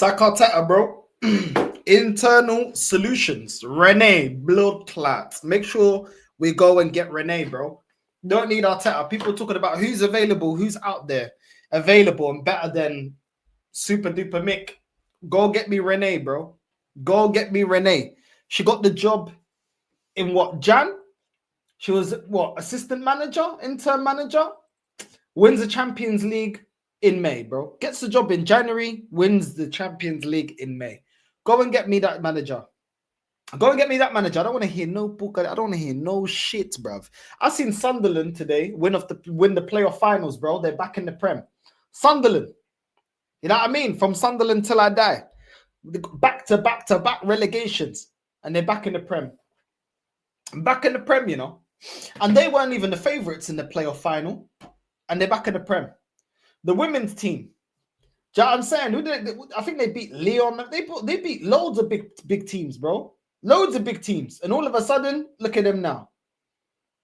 Arteta, bro. Internal solutions. Renee, blood clots. Make sure we go and get Renee, bro. Don't need Arteta. People talking about who's available, who's out there available and better than Super Duper Mick. Go get me Renee, bro. Go get me Renee. She got the job in what, Jan? She was what, assistant manager, intern manager? Wins the Champions League in May, bro. Gets the job in January, wins the Champions League in May. Go and get me that manager. Go and get me that manager. I don't want to hear no book. I don't want to hear no shit, bruv. I seen Sunderland today win the playoff finals, bro. They're back in the Prem. Sunderland. You know what I mean? From Sunderland till I die. Back to back relegations. And they're back in the Prem. Back in the Prem, you know. And they weren't even the favourites in the playoff final. And they're back in the Prem. The women's team. Do you know what I'm saying? I think they beat Leon. They beat loads of big teams, bro. Loads of big teams. And all of a sudden, look at them now.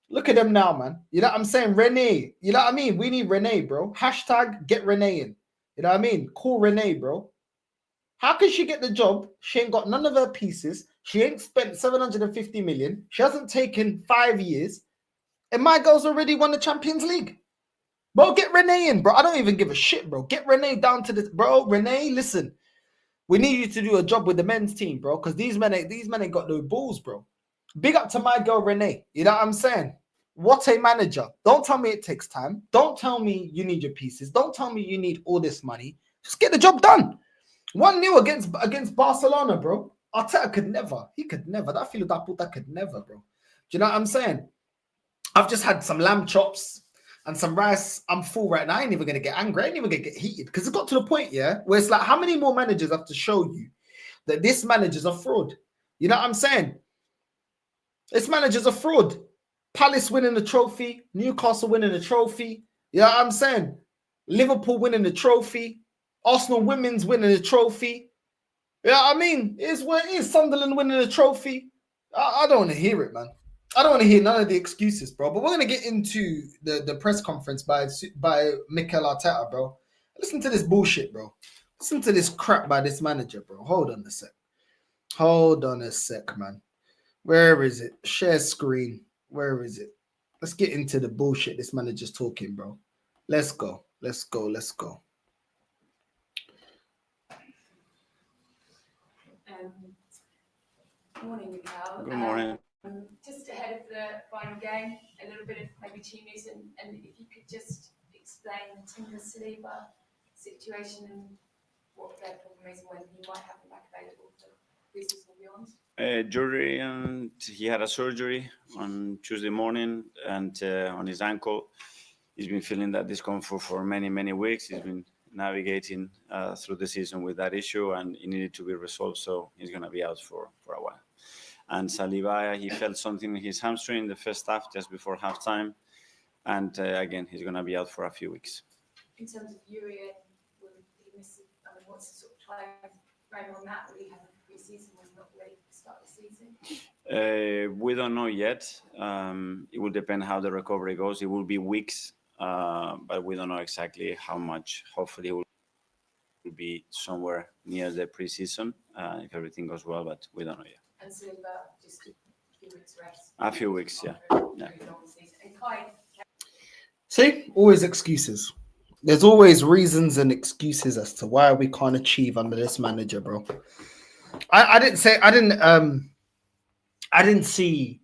Look at them now, man. You know what I'm saying? Renee. You know what I mean? We need Renee, bro. Hashtag get Renee in. You know what I mean? Call Renee, bro. How can she get the job? She ain't got none of her pieces. She ain't spent 750 million. She hasn't taken 5 years. And my girl's already won the Champions League. Bro, get Renee in, bro. I don't even give a shit, bro. Get Renee down to this. Bro, Renee, listen. We need you to do a job with the men's team, bro. Because these men ain't got no balls, bro. Big up to my girl, Renee. You know what I'm saying? What a manager. Don't tell me it takes time. Don't tell me you need your pieces. Don't tell me you need all this money. Just get the job done. 1-0 against Barcelona, bro. Arteta could never. He could never. That feel that puta could never, bro. Do you know what I'm saying? I've just had some lamb chops and some rice. I'm full right now. I ain't even going to get angry. I ain't even going to get heated. Because it got to the point, yeah, where it's like, how many more managers have to show you that this manager's a fraud? You know what I'm saying? This manager's a fraud. Palace winning the trophy. Newcastle winning the trophy. You know what I'm saying? Liverpool winning the trophy. Arsenal women's winning the trophy. Yeah, you know what I mean? It's what it is. Sunderland winning the trophy. I don't want to hear it, man. I don't want to hear none of the excuses, bro. But we're going to get into the press conference by Mikel Arteta, bro. Listen to this bullshit, bro. Listen to this crap by this manager, bro. Hold on a sec. Hold on a sec, man. Where is it? Share screen. Where is it? Let's get into the bullshit this manager's talking, bro. Let's go. Let's go. Let's go. Good morning, Mikel. Good morning. Just ahead of the final game, a little bit of maybe team news, and if you could just explain Timber Saliba situation and what their problem is and when he might have them back available for business and beyond. Jury, and he had a surgery on Tuesday morning, and on his ankle. He's been feeling that discomfort for many weeks. He's been navigating through the season with that issue, and it needed to be resolved, so he's going to be out for a while. And Saliba, he felt something in his hamstring in the first half, just before halftime. And again, he's going to be out for a few weeks. In terms of Urian, will he miss it? I mean, what's the sort of time frame on that? Will he have a pre-season when he's not ready to start the season? We don't know yet. It will depend how the recovery goes. It will be weeks, but we don't know exactly how much. Hopefully, it will be somewhere near the pre-season if everything goes well, but we don't know yet. And Saliba, just a few weeks rest. A few weeks, yeah. See, always excuses. There's always reasons and excuses as to why we can't achieve under this manager, bro. I didn't see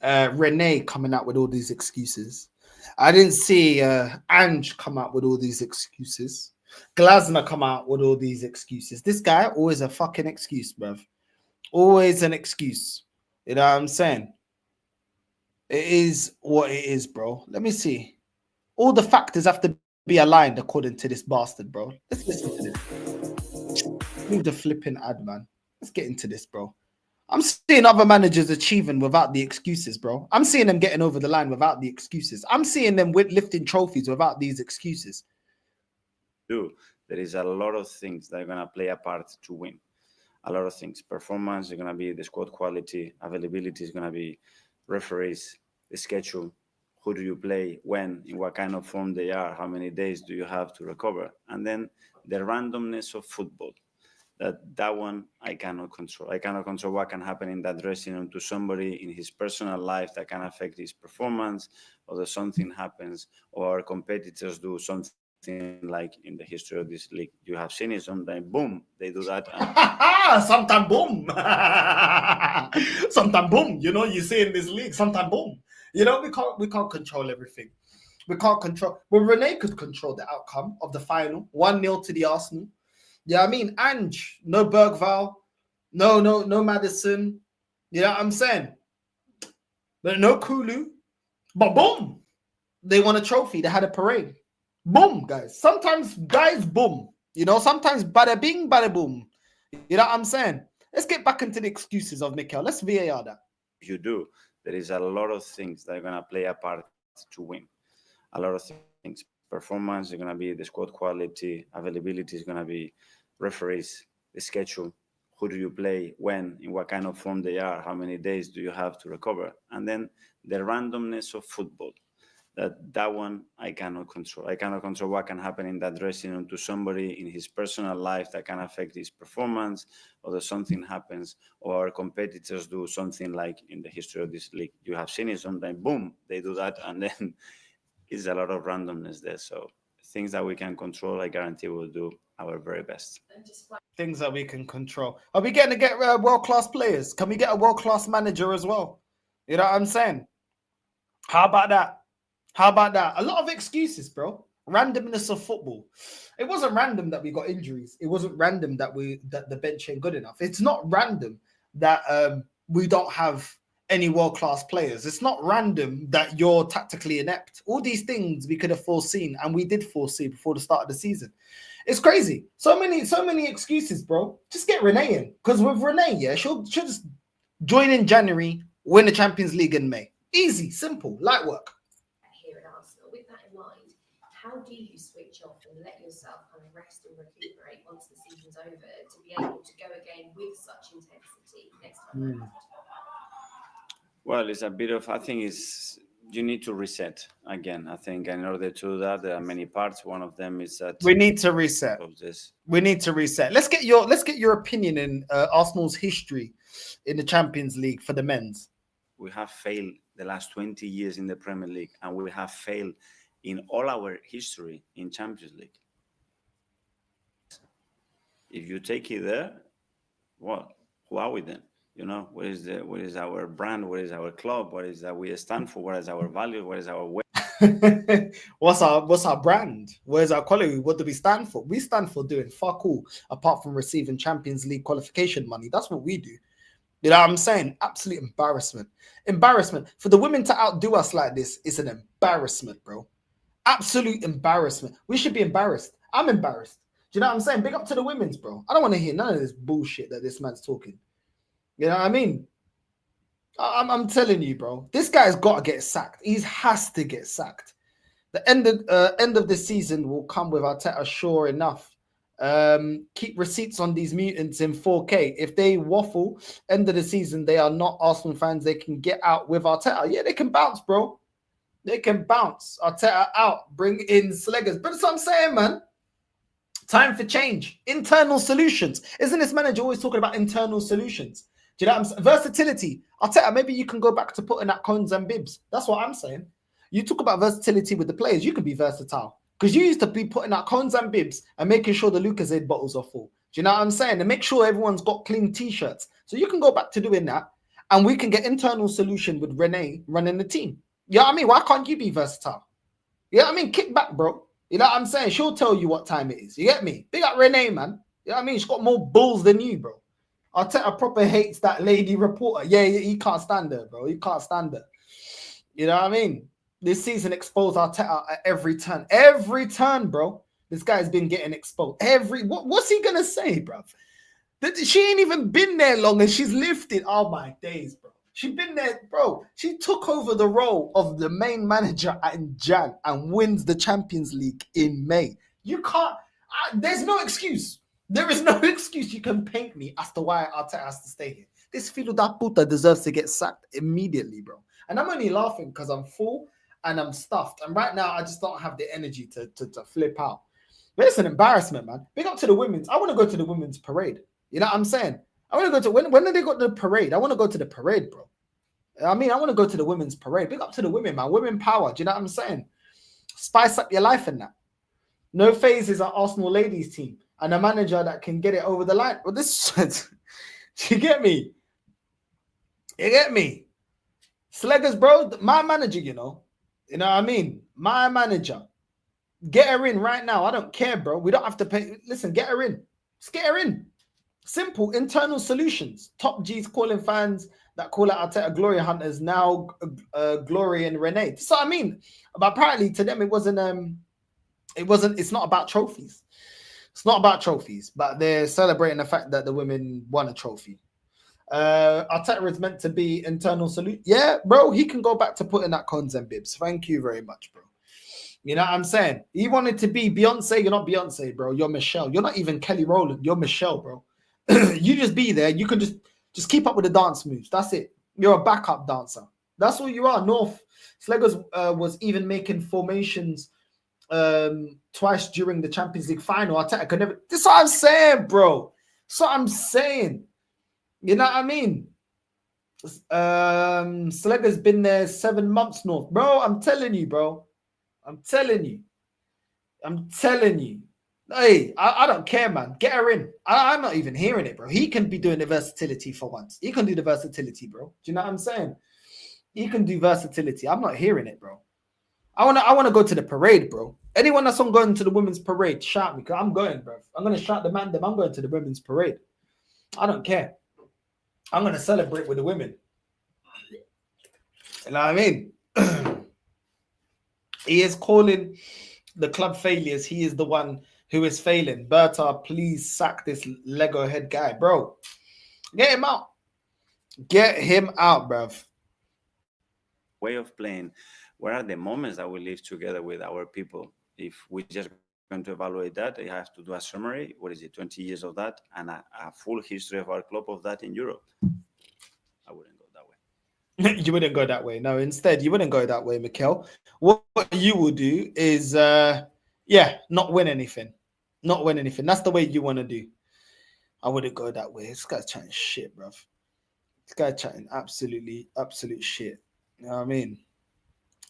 Renee coming out with all these excuses. I didn't see Ange come out with all these excuses. Glasner come out with all these excuses. This guy always a fucking excuse, bruv. Always an excuse. You know what I'm saying? It is what it is, bro. Let me see. All the factors have to be aligned according to this bastard, bro. Let's listen to this. Move the flipping ad, man. Let's get into this, bro. I'm seeing other managers achieving without the excuses, bro. I'm seeing them getting over the line without the excuses. I'm seeing them lifting trophies without these excuses. There is a lot of things that are going to play a part to win. A lot of things. Performance is going to be the squad quality. Availability is going to be referees, the schedule. Who do you play, when, in what kind of form they are, how many days do you have to recover? And then the randomness of football. That one I cannot control. I cannot control what can happen in that dressing room to somebody in his personal life that can affect his performance, or that something happens, or our competitors do something like in the history of this league. You have seen it sometimes, boom, they do that, and Sometime boom. Sometime boom. You know, you see in this league, sometime boom. You know, we can't control everything. We can't control. Well, Renee could control the outcome of the final, 1-0 to the Arsenal. Yeah, I mean, Ange, no Bergval, no Madison. You know what I'm saying? But no Kulu. But boom, they won a trophy. They had a parade. Boom, guys. Sometimes, guys, boom. You know, sometimes bada bing, bada boom. You know what I'm saying? Let's get back into the excuses of Mikel. Let's VAR that. if you do, there is a lot of things that are going to play a part to win. A lot of things. Performance is going to be the squad quality, availability is going to be referees, the schedule, who do you play, when, in what kind of form they are, how many days do you have to recover, and then the randomness of football. That one I cannot control. I cannot control what can happen in that dressing room to somebody in his personal life that can affect his performance, or that something happens, or our competitors do something like in the history of this league. You have seen it sometimes, boom, they do that, and then it's a lot of randomness there. So things that we can control, I guarantee we'll do our very best. Things that we can control. Are we getting to get world-class players? Can we get a world-class manager as well? You know what I'm saying? How about that? How about that? A lot of excuses, bro. Randomness of football. It wasn't random that we got injuries. It wasn't random that the bench ain't good enough. It's not random that we don't have any world-class players. It's not random that you're tactically inept. All these things we could have foreseen, and we did foresee before the start of the season. It's crazy. So many excuses, bro. Just get Renee in. Because with Renee, yeah, she'll just join in January, win the Champions League in May. Easy, simple, light work. Here at Arsenal, with that in mind, how do you switch off and let yourself kind of rest and recuperate once the season's over to be able to go again with such intensity next time around? Well, it's a bit of, I think you need to reset again. I think in order to do that, there are many parts. One of them is that we need to reset. We need to reset. Let's get your opinion in Arsenal's history in the Champions League for the men's. We have failed the last 20 years in the Premier League, and we have failed in all our history in Champions League. If you take it there, well, who are we then? You know, what is our brand? What is our club? What is that we stand for? What is our value? What is our way? What's our brand? Where's our quality? What do we stand for? We stand for doing fuck all apart from receiving Champions League qualification money. That's what we do. You know what I'm saying? Absolute embarrassment. Embarrassment. For the women to outdo us like this is an embarrassment, bro. Absolute embarrassment. We should be embarrassed. I'm embarrassed. Do you know what I'm saying? Big up to the women's, bro. I don't want to hear none of this bullshit that this man's talking. You know what I mean? I'm telling you, bro. This guy's got to get sacked. He has to get sacked. The end of the season will come with Arteta, sure enough. Keep receipts on these mutants in 4K. If they waffle, end of the season, they are not Arsenal fans. They can get out with Arteta. Yeah, they can bounce, bro. They can bounce. Arteta out. Bring in Slegers. But that's what I'm saying, man. Time for change. Internal solutions. Isn't this manager always talking about internal solutions? Do you know what I'm saying? Versatility. Arteta, maybe you can go back to putting out cones and bibs. That's what I'm saying. You talk about versatility with the players. You can be versatile. Because you used to be putting out cones and bibs and making sure the Lucozade bottles are full. Do you know what I'm saying? And make sure everyone's got clean T-shirts. So you can go back to doing that. And we can get internal solution with Renee running the team. You know what I mean? Why can't you be versatile? You know what I mean? Kick back, bro. You know what I'm saying? She'll tell you what time it is. You get me? Big up Renee, man. You know what I mean? She's got more balls than you, bro. Arteta proper hates that lady reporter. Yeah, he can't stand her, bro. He can't stand her. You know what I mean? This season exposed Arteta at every turn. Every turn, bro. This guy's been getting exposed. What's he going to say, bro? She ain't even been there long and she's lifted. Oh, my days, bro. She's been there, bro. She took over the role of the main manager in Jan and wins the Champions League in May. You can't. There's no excuse. There is no excuse you can paint me as to why Arteta has to stay here. This filo da puta deserves to get sacked immediately, bro. And I'm only laughing because I'm full and I'm stuffed. And right now, I just don't have the energy to flip out. But it's an embarrassment, man. Big up to the women's. I want to go to the women's parade. You know what I'm saying? I want to go to when they got the parade. I want to go to the parade, bro. I mean, I want to go to the women's parade. Big up to the women, man. Women power. Do you know what I'm saying? Spice up your life in that. No phase is an Arsenal ladies team and a manager that can get it over the line. Well, this you get me? You get me? Slegers, bro, my manager, you know what I mean? My manager. Get her in right now. I don't care, bro. We don't have to pay. Listen, get her in. Just get her in. Simple internal solutions. Top G's calling fans that call out Arteta glory hunters now Glory and Renee. That's what I mean. But apparently to them it's not about trophies. It's not about trophies, but they're celebrating the fact that the women won a trophy. Arteta is meant to be internal solution. Yeah, bro, he can go back to putting that cons and bibs. Thank you very much, bro. You know what I'm saying? He wanted to be Beyonce. You're not Beyonce, bro. You're Michelle. You're not even Kelly Rowland. You're Michelle, bro. You just be there. You can just keep up with the dance moves. That's it. You're a backup dancer. That's what you are. North Slegers was even making formations twice during the Champions League final. Arteta could never. This is what I'm saying, bro. That's what I'm saying. You know what I mean? Slegers been there 7 months, North, bro. I'm telling you, bro. I'm telling you. Hey, I don't care, man. Get her in. I'm not even hearing it, bro. He can be doing the versatility for once. He can do the versatility, bro. Do you know what I'm saying? He can do versatility. I'm not hearing it, bro. I wanna go to the parade, bro. Anyone that's on going to the women's parade, shout me, because I'm going, bro. I'm gonna shout the man them. I'm going to the women's parade. I don't care. I'm gonna celebrate with the women. You know what I mean? He is calling the club failures. He is the one who is failing. Berta, please sack this Lego head guy, bro. Get him out. Get him out, bruv. Way of playing. Where are the moments that we live together with our people? If we just going to evaluate that, they have to do a summary. What is it? 20 years of that and a full history of our club of that in Europe. I wouldn't go that way. You wouldn't go that way. No, instead, you wouldn't go that way, Mikel. What you will do is, not win anything. Not win anything. That's the way you want to do. I wouldn't go that way. This guy's chatting shit, bruv. This guy's chatting absolute shit. You know what I mean?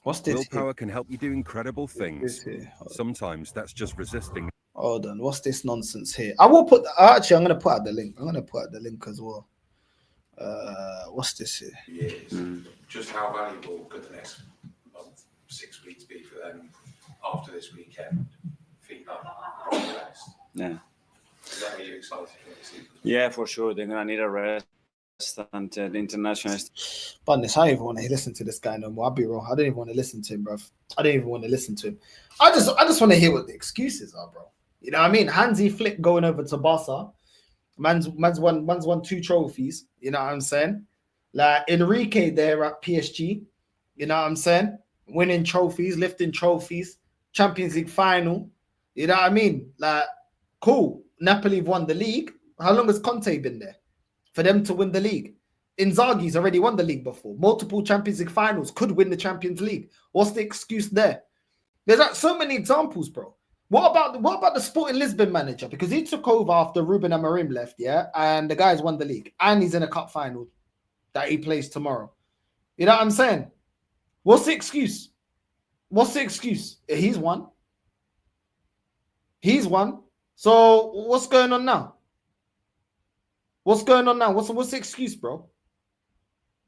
What's this? Willpower can help you do incredible things. Sometimes that's just resisting. Hold on. What's this nonsense here? I will put... Actually, I'm going to put out the link. I'm going to put out the link as well. What's this here? Years. Just how valuable could the next month, 6 weeks be for them after this weekend? Feet up, proper rest. Yeah. Is that really exciting for the season? Yeah, for sure. They're gonna need a rest and the international. Bundes, I don't even want to listen to this guy no more. I'll be real. I don't even want to listen to him, bruv. I don't even want to listen to him. I just want to hear what the excuses are, bro. You know what I mean? Hansi Flick going over to Barca. Man's won 2 trophies. You know what I'm saying? Like Enrique there at PSG. You know what I'm saying? Winning trophies, lifting trophies, Champions League final. You know what I mean? Like, cool. Napoli won the league. How long has Conte been there for them to win the league? Inzaghi's already won the league before. Multiple Champions League finals, could win the Champions League. What's the excuse there? There's like so many examples, bro. What about the Sporting Lisbon manager? Because he took over after Ruben Amorim left, yeah? And the guy's won the league. And he's in a cup final that he plays tomorrow. You know what I'm saying? What's the excuse? What's the excuse? He's won. He's won. So what's going on now? What's going on now? What's the excuse, bro?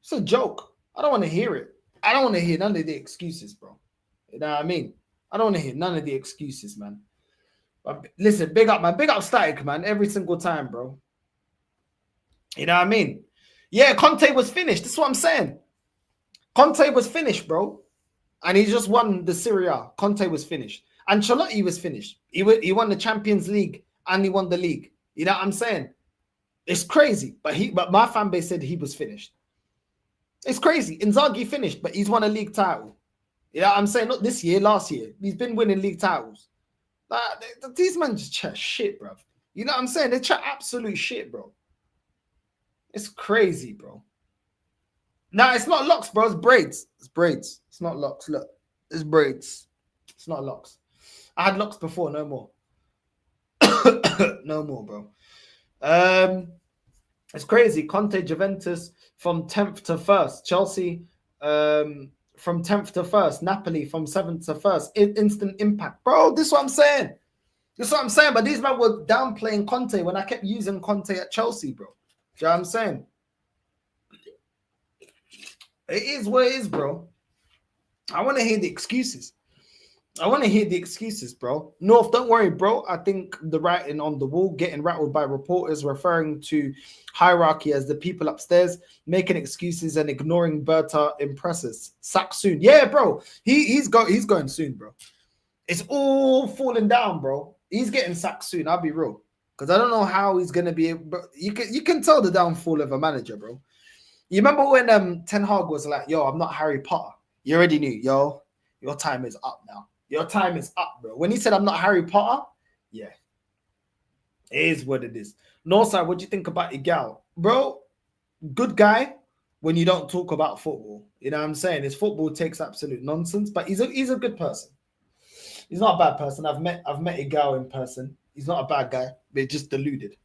It's a joke. I don't want to hear it. I don't want to hear none of the excuses, bro. You know what I mean? I don't want to hear none of the excuses, man. But listen, big up, man. Big up Static, man. Every single time, bro. You know what I mean? Yeah, Conte was finished. That's what I'm saying. Conte was finished, bro. And he just won the Serie A. Conte was finished. Ancelotti was finished. He won the Champions League and he won the league. You know what I'm saying? It's crazy. But my fan base said he was finished. It's crazy. Inzaghi finished, but he's won a league title. You know what I'm saying? Not this year, last year. He's been winning league titles. These men just chat shit, bro. You know what I'm saying? They chat absolute shit, bro. It's crazy, bro. Nah, it's not locks, bro. It's braids. It's braids. It's not locks. Look, it's braids. It's not locks. I had locks before, no more. No more, bro. It's crazy. Conte, Juventus from 10th to 1st. Chelsea from 10th to 1st. Napoli from 7th to 1st. Instant impact. Bro, this is what I'm saying. This is what I'm saying. But these men were downplaying Conte when I kept using Conte at Chelsea, bro. Do you know what I'm saying? It is what it is, bro. I want to hear the excuses. Bro. North, don't worry, bro. I think the writing on the wall, getting rattled by reporters referring to hierarchy as the people upstairs, making excuses and ignoring Berta impresses. Sack soon. Yeah, bro. He's going soon, bro. It's all falling down, bro. He's getting sacked soon. I'll be real. Because I don't know how he's gonna be able, but you can tell the downfall of a manager, bro. You remember when Ten Hag was like, yo, I'm not Harry Potter. You already knew, yo, your time is up now. Your time is up, bro. When he said, I'm not Harry Potter, yeah. It is what it is. Northside, what do you think about Igal? Bro, good guy when you don't talk about football. You know what I'm saying? His football takes absolute nonsense, but he's a good person. He's not a bad person. I've met Igal in person. He's not a bad guy, but just deluded.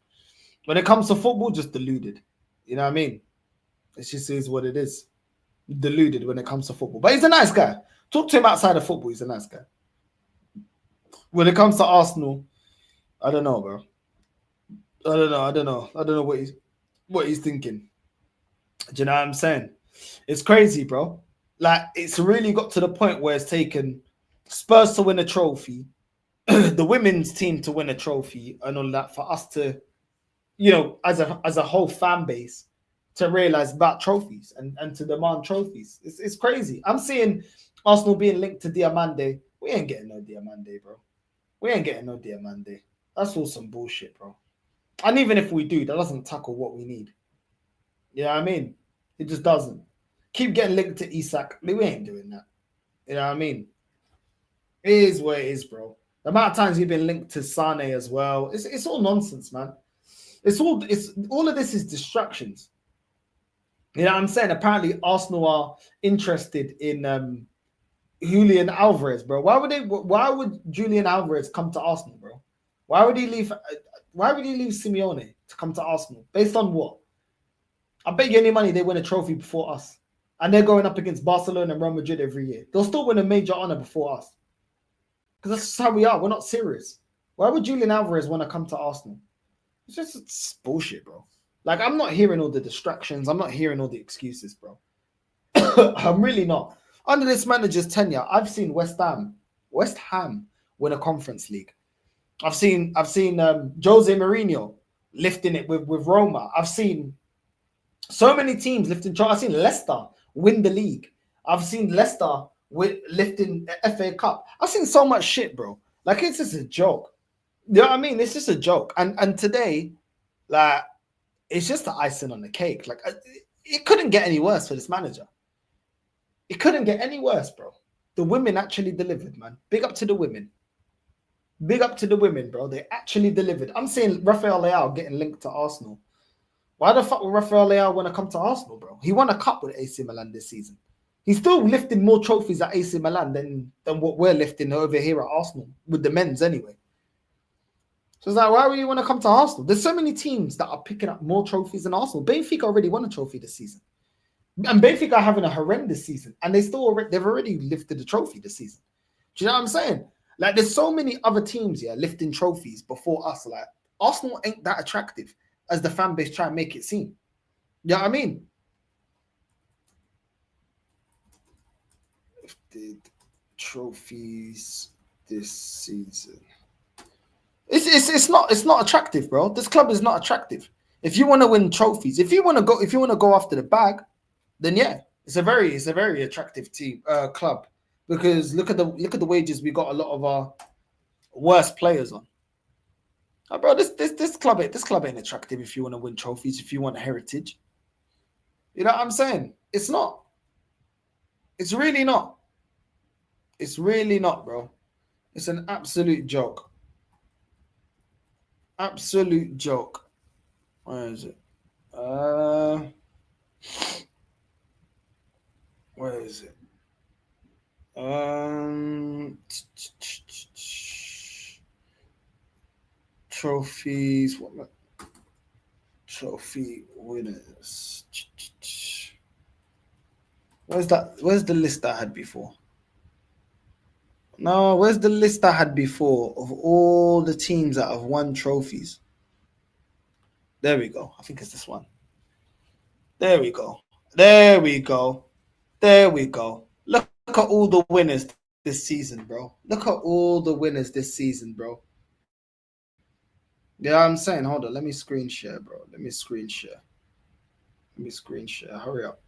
When it comes to football, just deluded. You know what I mean? It just is what it is. Deluded when it comes to football. But he's a nice guy. Talk to him outside of football. He's a nice guy. When it comes to Arsenal, I don't know, bro. I don't know what he's thinking. Do you know what I'm saying? It's crazy, bro. Like, it's really got to the point where it's taken Spurs to win a trophy, the women's team to win a trophy, and all that for us to, you know, as a whole fan base, to realize about trophies and to demand trophies. It's crazy. I'm seeing Arsenal being linked to Diamande. We ain't getting no Diamande, bro. We ain't getting no Diamande. That's all some bullshit, bro. And even if we do, that doesn't tackle what we need. You know what I mean? It just doesn't. Keep getting linked to Isak. We ain't doing that. You know what I mean? It is what it is, bro. The amount of times you've been linked to Sane as well. It's all nonsense, man. It's all of this is distractions. You know what I'm saying? Apparently, Arsenal are interested in Julian Alvarez, bro. Why would Julian Alvarez come to Arsenal, bro? Why would he leave Simeone to come to Arsenal? Based on what? I bet you any money they win a trophy before us. And they're going up against Barcelona and Real Madrid every year. They'll still win a major honor before us. Because that's how we are. We're not serious. Why would Julian Alvarez want to come to Arsenal? It's bullshit, bro. Like, I'm not hearing all the distractions. I'm not hearing all the excuses, bro. I'm really not. Under this manager's tenure, I've seen West Ham win a Conference League. I've seen Jose Mourinho lifting it with Roma. I've seen so many teams lifting. I've seen Leicester win the league. I've seen Leicester lifting FA Cup. I've seen so much shit, bro. Like, it's just a joke. You know what I mean? It's just a joke. And today, like, it's just the icing on the cake. Like, it couldn't get any worse for this manager. It couldn't get any worse, bro. The women actually delivered, man. Big up to the women. Big up to the women, bro. They actually delivered. I'm seeing Rafael Leao getting linked to Arsenal. Why the fuck would Rafael Leao want to come to Arsenal, bro? He won a cup with AC Milan this season. He's still lifting more trophies at AC Milan than what we're lifting over here at Arsenal, with the men's anyway. So it's like, why would you want to come to Arsenal? There's so many teams that are picking up more trophies than Arsenal. Benfica already won a trophy this season. And Benfica are having a horrendous season. And they've already lifted the trophy this season. Do you know what I'm saying? Like, there's so many other teams here lifting trophies before us. Like, Arsenal ain't that attractive as the fan base try and make it seem. You know what I mean? Lifted trophies this season. It's not attractive, bro. This club is not attractive. If you want to win trophies, if you want to go after the bag, then yeah, it's a very attractive team club, because look at the wages we got a lot of our worst players on. Bro, this club ain't attractive if you want to win trophies, if you want heritage. You know what I'm saying? It's not. It's really not. It's really not, bro. It's an absolute joke. Absolute joke. Where is it? Where is it? Trophies. Trophy winners. Where's that? Where's the list I had before? No, where's the list I had before of all the teams that have won trophies? There we go. I think it's this one. There we go. There we go. There we go. Look at all the winners this season, bro. Look at all the winners this season, bro. Yeah, I'm saying, hold on. Let me screen share, bro. Let me screen share. Let me screen share. Hurry up.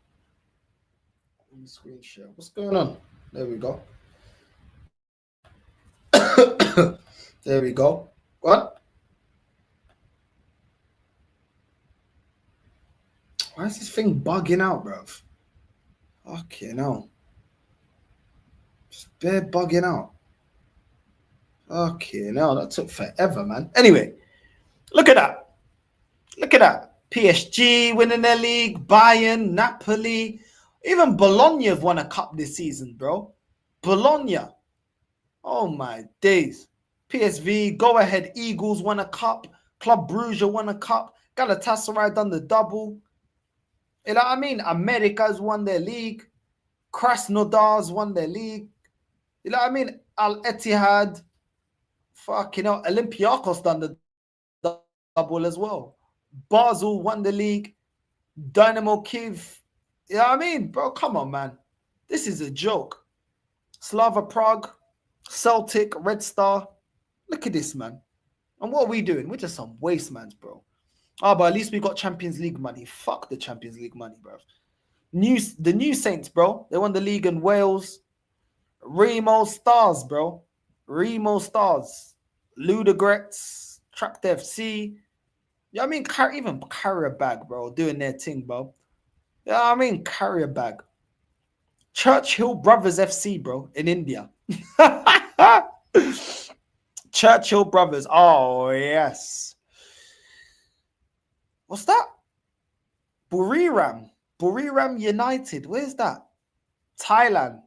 Let me screen share. What's going on? There we go. There we go. What? Why is this thing bugging out, bruv? Okay, no. Just bare bugging out. Okay, no, that took forever, man. Anyway, look at that. Look at that. PSG winning their league, Bayern, Napoli, even Bologna have won a cup this season, bro. Bologna. Oh my days. PSV, go ahead, Eagles won a cup. Club Brugge won a cup. Galatasaray done the double. You know what I mean? America's won their league. Krasnodar's won their league. You know what I mean? Al Ittihad. Fucking hell. Olympiacos done the double as well. Basel won the league. Dynamo Kiev. You know what I mean? Bro, come on, man. This is a joke. Slava Prague, Celtic, Red Star. Look at this, man. And what are we doing? We're just some wastemans, bro. Oh, but at least we got Champions League money. Fuck the Champions League money, bro. The New Saints, bro. They won the league in Wales. Remo Stars, bro. Remo Stars. Ludogorets. Tract FC. Yeah, I mean, even Carabag, bro, doing their thing, bro. Yeah, I mean, Carabag. Churchill Brothers FC, bro, in India. Churchill Brothers. Oh, yes. What's that? Buriram. Buriram United. Where's that? Thailand.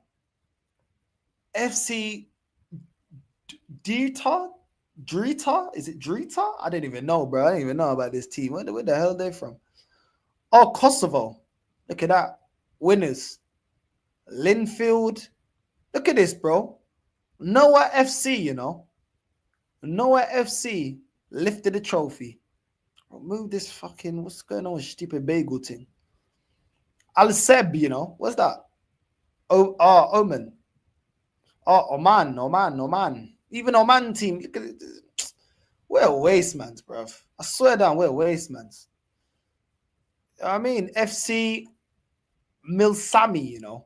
FC Drita? Drita? Is it Drita? I don't even know, bro. I don't even know about this team. Where the hell are they from? Oh, Kosovo. Look at that. Winners. Linfield. Look at this, bro. Noah FC, you know. Noah FC lifted the trophy. Remove this fucking, what's going on with stupid bagel thing? Al Seb, you know. What's that? Oman. Oh, Oman. Even Oman team. Look at it. We're wastemans, bruv. I swear down, we're wastemans. I mean, FC Milsami, you know.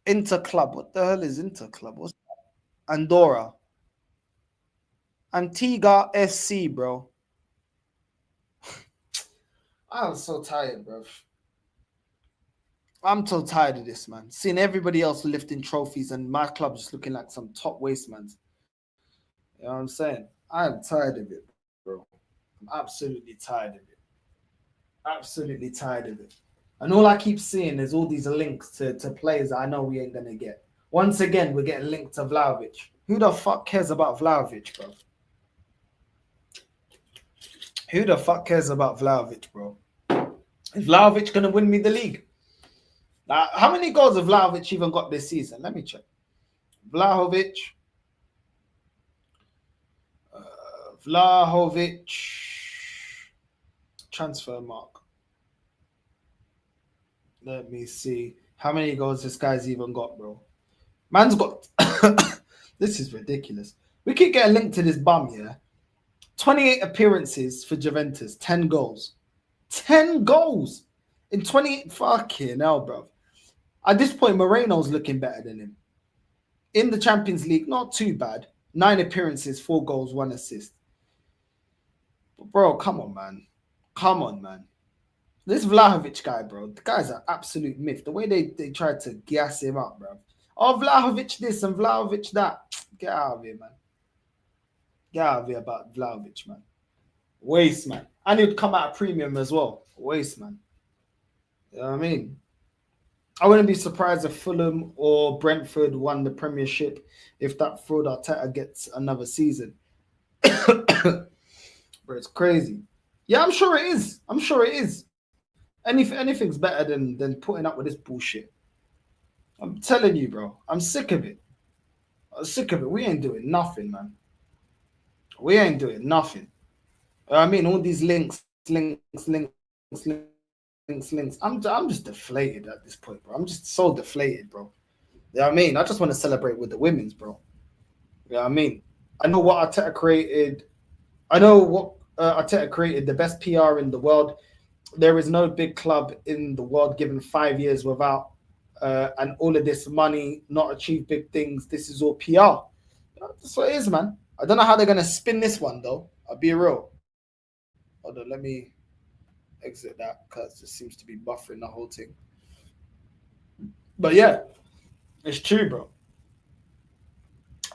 Inter Club. What the hell is Inter Club? What's that? Andorra. Antigua FC, bro. I'm so tired, bro. I'm so tired of this, man. Seeing everybody else lifting trophies and my club just looking like some top wastemans. You know what I'm saying? I'm tired of it, bro. I'm absolutely tired of it. Absolutely tired of it. And all I keep seeing is all these links to players that I know we ain't going to get. Once again, we're getting linked to Vlahovic. Who the fuck cares about Vlahovic, bro? Who the fuck cares about Vlahovic, bro? Is Vlahovic going to win me the league? Now, how many goals have Vlahovic even got this season? Let me check. Vlahovic. Transfer mark. Let me see. How many goals this guy's even got, bro? Man's got... This is ridiculous. We keep getting linked to this bum, yeah? 28 appearances for Juventus. 10 goals. 10 goals! In 28... Fucking hell, bro. At this point, Moreno's looking better than him. In the Champions League, not too bad. 9 appearances, 4 goals, 1 assist. But bro, come on, man. Come on, man. This Vlahovic guy, bro, the guy's an absolute myth. The way they tried to gas him up, bro. Oh, Vlahovic this and Vlahovic that. Get out of here, man. Get out of here about Vlahovic, man. Waste, man. And he'd come out a premium as well. Waste, man. You know what I mean? I wouldn't be surprised if Fulham or Brentford won the Premiership if that fraud Arteta gets another season. Bro, it's crazy. Yeah, I'm sure it is. I'm sure it is. Anything's better than putting up with this bullshit. I'm telling you, bro. I'm sick of it. I'm sick of it. We ain't doing nothing, man. We ain't doing nothing. I mean, all these links. I'm just deflated at this point, bro. I'm just so deflated, bro. You know what I mean? I just want to celebrate with the women's, bro. You know what I mean? I know what Arteta created. I know what Arteta created, the best PR in the world. There is no big club in the world given 5 years without and all of this money, not achieve big things. This is all PR. That's what it is, man. I don't know how they're going to spin this one, though. I'll be real. Hold on, let me exit that because it seems to be buffering the whole thing. But yeah, it's true, bro.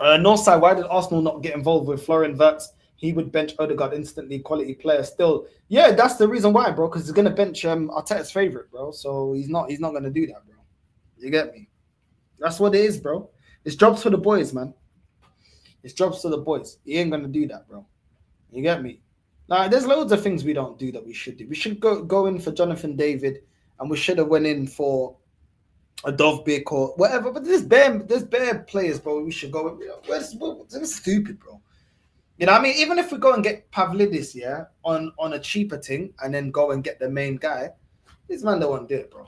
Northside, why did Arsenal not get involved with Florian Wirtz? He would bench Odegaard instantly, quality player still. Yeah, that's the reason why, bro, because he's going to bench Arteta's favorite, bro. So he's not going to do that, bro. You get me? That's what it is, bro. It's jobs for the boys, man. It's jobs for the boys. He ain't going to do that, bro. You get me? Like, there's loads of things we don't do that we should do. We should go in for Jonathan David, and we should have went in for a Dovbyk or whatever. But there's bare players, bro. We should go. We're stupid, bro. You know what I mean? Even if we go and get Pavlidis, yeah, on a cheaper thing, and then go and get the main guy, these man don't want to do it, bro.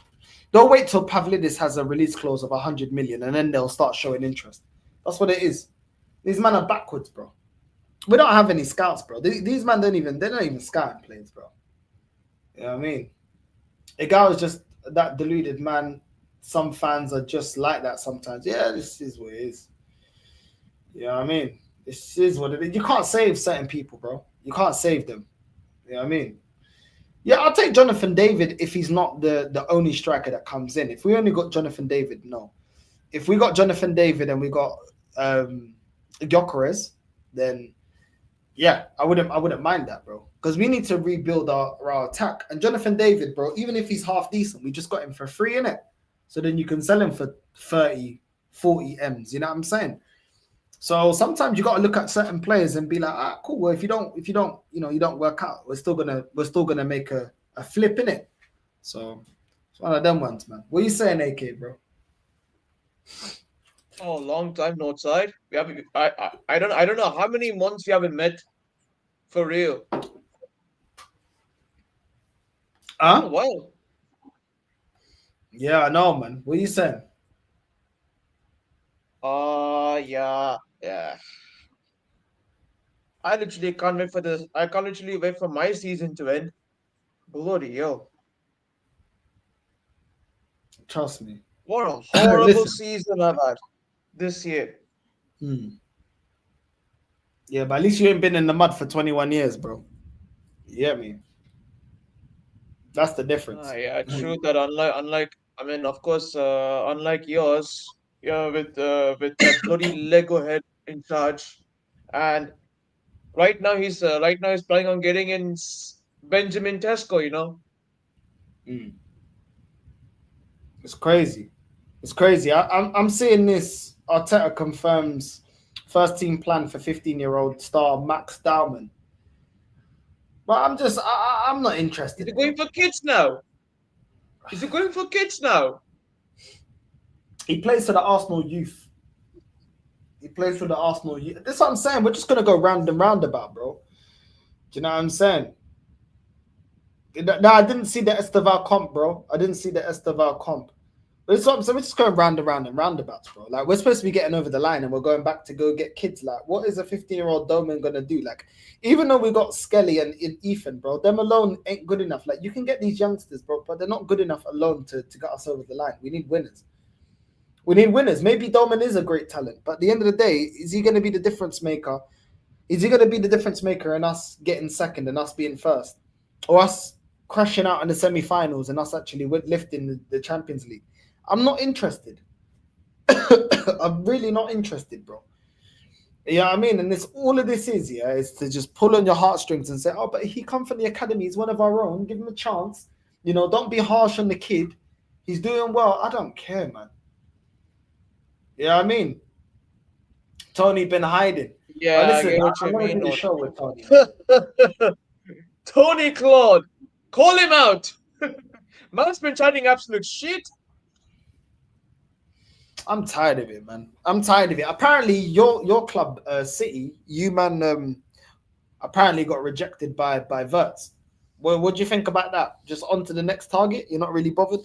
Don't wait till Pavlidis has a release clause of 100 million, and then they'll start showing interest. That's what it is. These men are backwards, bro. We don't have any scouts, bro. These men they're not even scouting players, bro. You know what I mean? A guy was just that deluded, man. Some fans are just like that sometimes. Yeah, this is what it is. You know what I mean? This is what it is. You can't save certain people, bro. You can't save them. You know what I mean? Yeah, I'll take Jonathan David if he's not the only striker that comes in. If we only got Jonathan David, no. If we got Jonathan David and we got Gyökeres, then yeah, I wouldn't mind that, bro. Because we need to rebuild our attack. And Jonathan David, bro, even if he's half decent, we just got him for free, innit? So then you can sell him for 30, 40 M's. You know what I'm saying? So sometimes you got to look at certain players and be like, cool. Well, if you don't, you don't work out, we're still gonna make a flip in it. So it's one of them ones, man. What are you saying, AK, bro? Oh, long time no side. We have I don't know how many months we haven't met for real. Huh? Oh, wow. Yeah, I know, man. What are you saying? Yeah. I literally can't wait for this. I can't literally wait for my season to end. Bloody hell. Trust me. What a horrible Listen. season I've had this year. Yeah, but at least you ain't been in the mud for 21 years, bro. You get me? That's the difference. Yeah, true that unlike I mean, of course, unlike yours, yeah, with that bloody Lego head in charge, and right now he's planning on getting in Benjamin Tesco, you know. It's crazy. It's crazy. I'm seeing this. Arteta confirms first team plan for 15-year-old star Max Dowman. But I'm not interested. Is he going for kids now? He plays for the Arsenal youth. That's what I'm saying. We're just gonna go round and roundabout, bro. Do you know what I'm saying? No, I didn't see the Esteval comp, bro. But that's what I'm saying. We're just going round and round and roundabouts, bro. Like, we're supposed to be getting over the line and we're going back to go get kids. Like, what is a 15-year-old Doman gonna do? Like, even though we got Skelly and Ethan, bro, them alone ain't good enough. Like, you can get these youngsters, bro, but they're not good enough alone to get us over the line. We need winners. Maybe Doman is a great talent, but at the end of the day, is he going to be the difference maker? Is he going to be the difference maker in us getting second and us being first? Or us crashing out in the semi-finals and us actually lifting the Champions League? I'm not interested. I'm really not interested, bro. You know what I mean? And all of this is to just pull on your heartstrings and say, oh, but he come from the academy. He's one of our own. Give him a chance. You know, don't be harsh on the kid. He's doing well. I don't care, man. You know what I mean? Tony been hiding. Yeah, I listen, get what I'm you gonna mean. do the show with Tony, man. Tony Claude, call him out. Man's been chatting absolute shit. I'm tired of it, man. I'm tired of it. Apparently, your club, City, you man, apparently got rejected by Verts. Well, what do you think about that? Just on to the next target. You're not really bothered.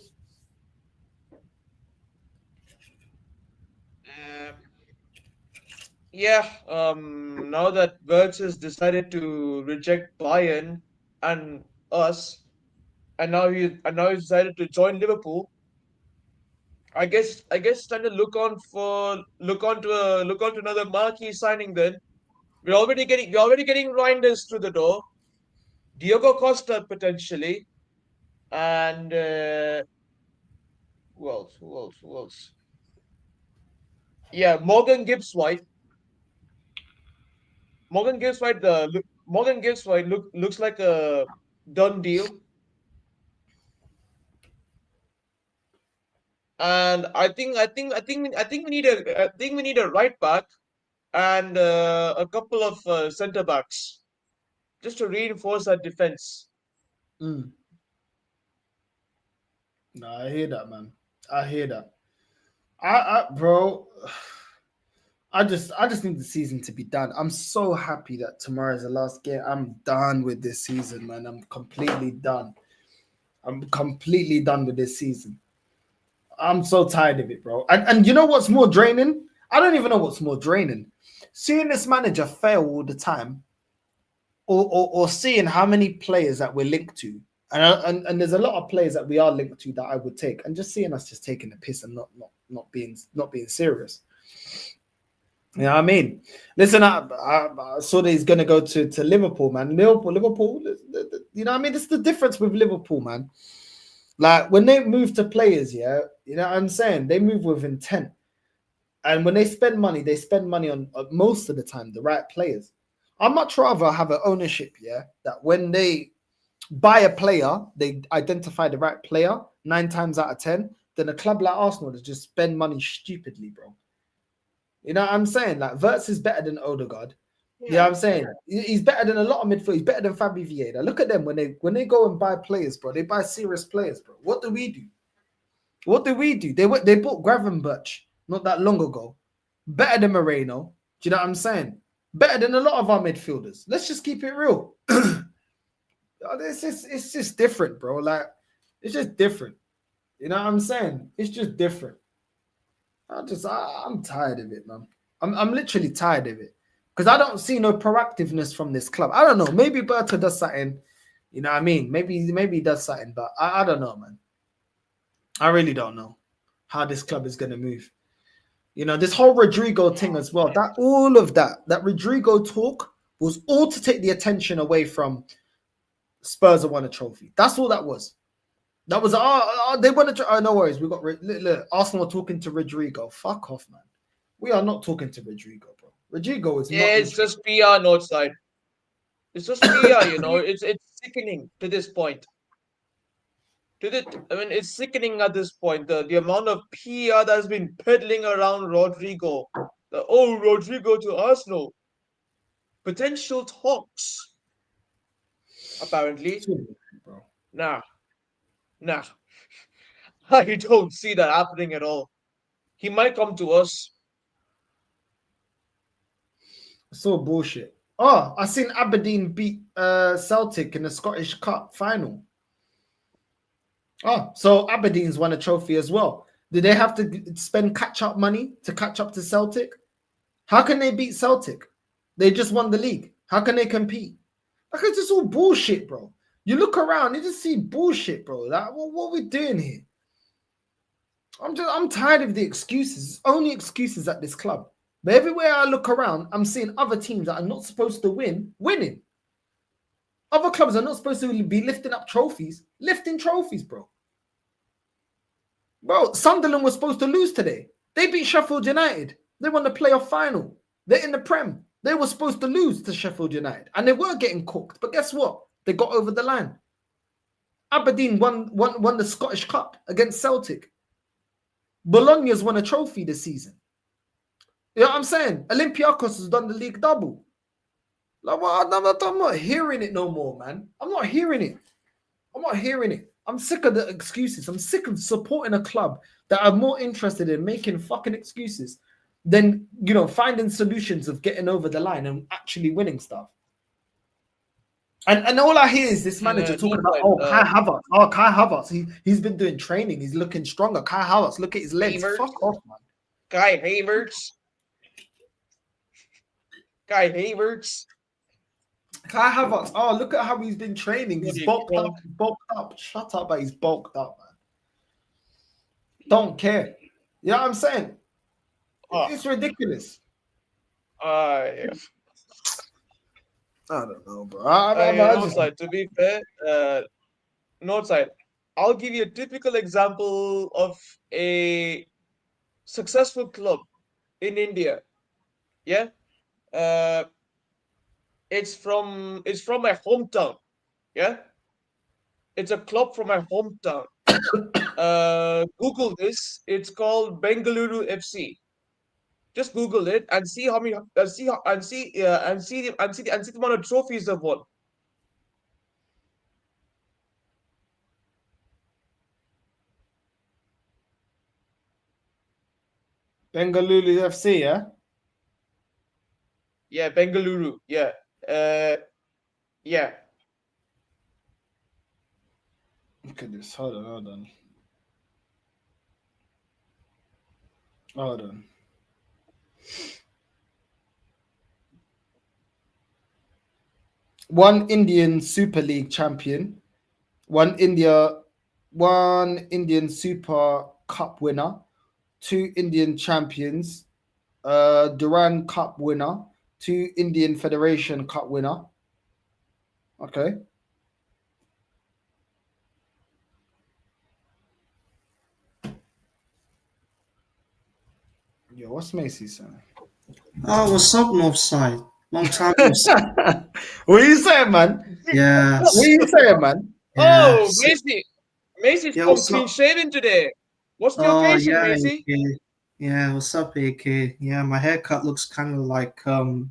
Uh, yeah. Now that Wirtz has decided to reject Bayern and us, and now he's decided to join Liverpool. I guess trying to look on to another marquee signing. Then we're already getting Reinders through the door. Diogo Costa potentially, and who else? Who else? Who else? Yeah, Morgan Gibbs White. Morgan Gibbs White looks like a done deal. And I think we need a right back and a couple of centre backs just to reinforce our defense. Mm. No, I hear that, man. I hear that. Bro, I just need the season to be done. I'm so happy that tomorrow's the last game. I'm done with this season, man. I'm completely done. I'm completely done with this season. I'm so tired of it, bro. And you know what's more draining? I don't even know what's more draining. Seeing this manager fail all the time, or seeing how many players that we're linked to. And there's a lot of players that we are linked to that I would take, and just seeing us just taking the piss and not being serious. You know what I mean? Listen, I saw that he's going to go to Liverpool, man. Liverpool. You know what I mean? This is the difference with Liverpool, man. Like when they move to players, yeah, you know what I'm saying? They move with intent. And when they spend money on most of the time the right players. I'd much rather have an ownership, yeah, that when they buy a player, they identify the right player 9 times out of 10, than a club like Arsenal that just spend money stupidly, bro. You know what I'm saying? Like Verts is better than Odegaard. You know what I'm saying? He's better than a lot of midfield. He's better than Fabi Vieira. Look at them when they go and buy players, bro. They buy serious players, bro. What do we do? What do we do? They bought Gravenberch not that long ago. Better than Moreno. Do you know what I'm saying? Better than a lot of our midfielders. Let's just keep it real. It's just different, bro. Like it's just different. You know what I'm saying? It's just different. I'm tired of it, man. I'm literally tired of it because I don't see no proactiveness from this club. I don't know. Maybe Berto does something. You know what I mean? Maybe he does something, but I don't know, man. I really don't know how this club is gonna move. You know, this whole Rodrigo thing as well. That Rodrigo talk was all to take the attention away from Spurs have won a trophy. That's all that was. That was they won a no worries. We got look, Arsenal are talking to Rodrigo. Fuck off, man. We are not talking to Rodrigo, bro. Rodrigo is not. It's just PR Northside. It's just PR, you know. It's sickening to this point. It's sickening at this point. The amount of PR that's been peddling around Rodrigo. Rodrigo to Arsenal. Potential talks. Apparently. Bro. Nah. I don't see that happening at all. He might come to us. So bullshit. Oh, I seen Aberdeen beat Celtic in the Scottish Cup final. Oh, so Aberdeen's won a trophy as well. Did they have to spend catch-up money to catch up to Celtic? How can they beat Celtic? They just won the league. How can they compete? Like, it's just all bullshit, bro. You look around, you just see bullshit, bro. Like, what are we doing here? I'm tired of the excuses. It's only excuses at this club. But everywhere I look around, I'm seeing other teams that are not supposed to win, winning. Other clubs are not supposed to be lifting up trophies, lifting trophies, bro. Bro, Sunderland was supposed to lose today. They beat Sheffield United. They won the playoff final. They're in the Prem. They were supposed to lose to Sheffield United. And they were getting cooked. But guess what? They got over the line. Aberdeen won the Scottish Cup against Celtic. Bologna's won a trophy this season. You know what I'm saying? Olympiacos has done the league double. Like, well, I'm not hearing it no more, man. I'm not hearing it. I'm sick of the excuses. I'm sick of supporting a club that are more interested in making fucking excuses than, you know, finding solutions of getting over the line and actually winning stuff. And all I hear is this manager talking about, Kai Havertz. Oh, Kai Havertz. He's been doing training. He's looking stronger. Kai Havertz, look at his legs. Havertz. Fuck off, man. Kai Havertz. Kai Havertz. Kai Havertz. Oh, look at how he's been training. He's bulked up. Shut up, but he's bulked up, man. Don't care. You know what I'm saying? It's ridiculous. Yeah. I don't know, bro. Northside, to be fair, Northside, I'll give you a typical example of a successful club in India. Yeah, it's from my hometown. Yeah, it's a club from my hometown. Google this. It's called Bengaluru FC. Just Google it and see how many see the amount of trophies they've won. Bengaluru FC, yeah? Yeah, Bengaluru. Yeah. Yeah. Look at this. Hold on. One Indian Super League champion, one Indian Super Cup winner, 2 Indian champions, Duran Cup winner, 2 Indian Federation Cup winner. Okay. Yo, what's Macy saying? Oh, what's up, Northside? Long time. What are you saying, man? Yeah. What are you saying, man? Yeah. Oh, Macy's yeah, come clean shaven today. What's the occasion, Macy? Yeah, what's up, AK? Yeah, my haircut looks kind of like the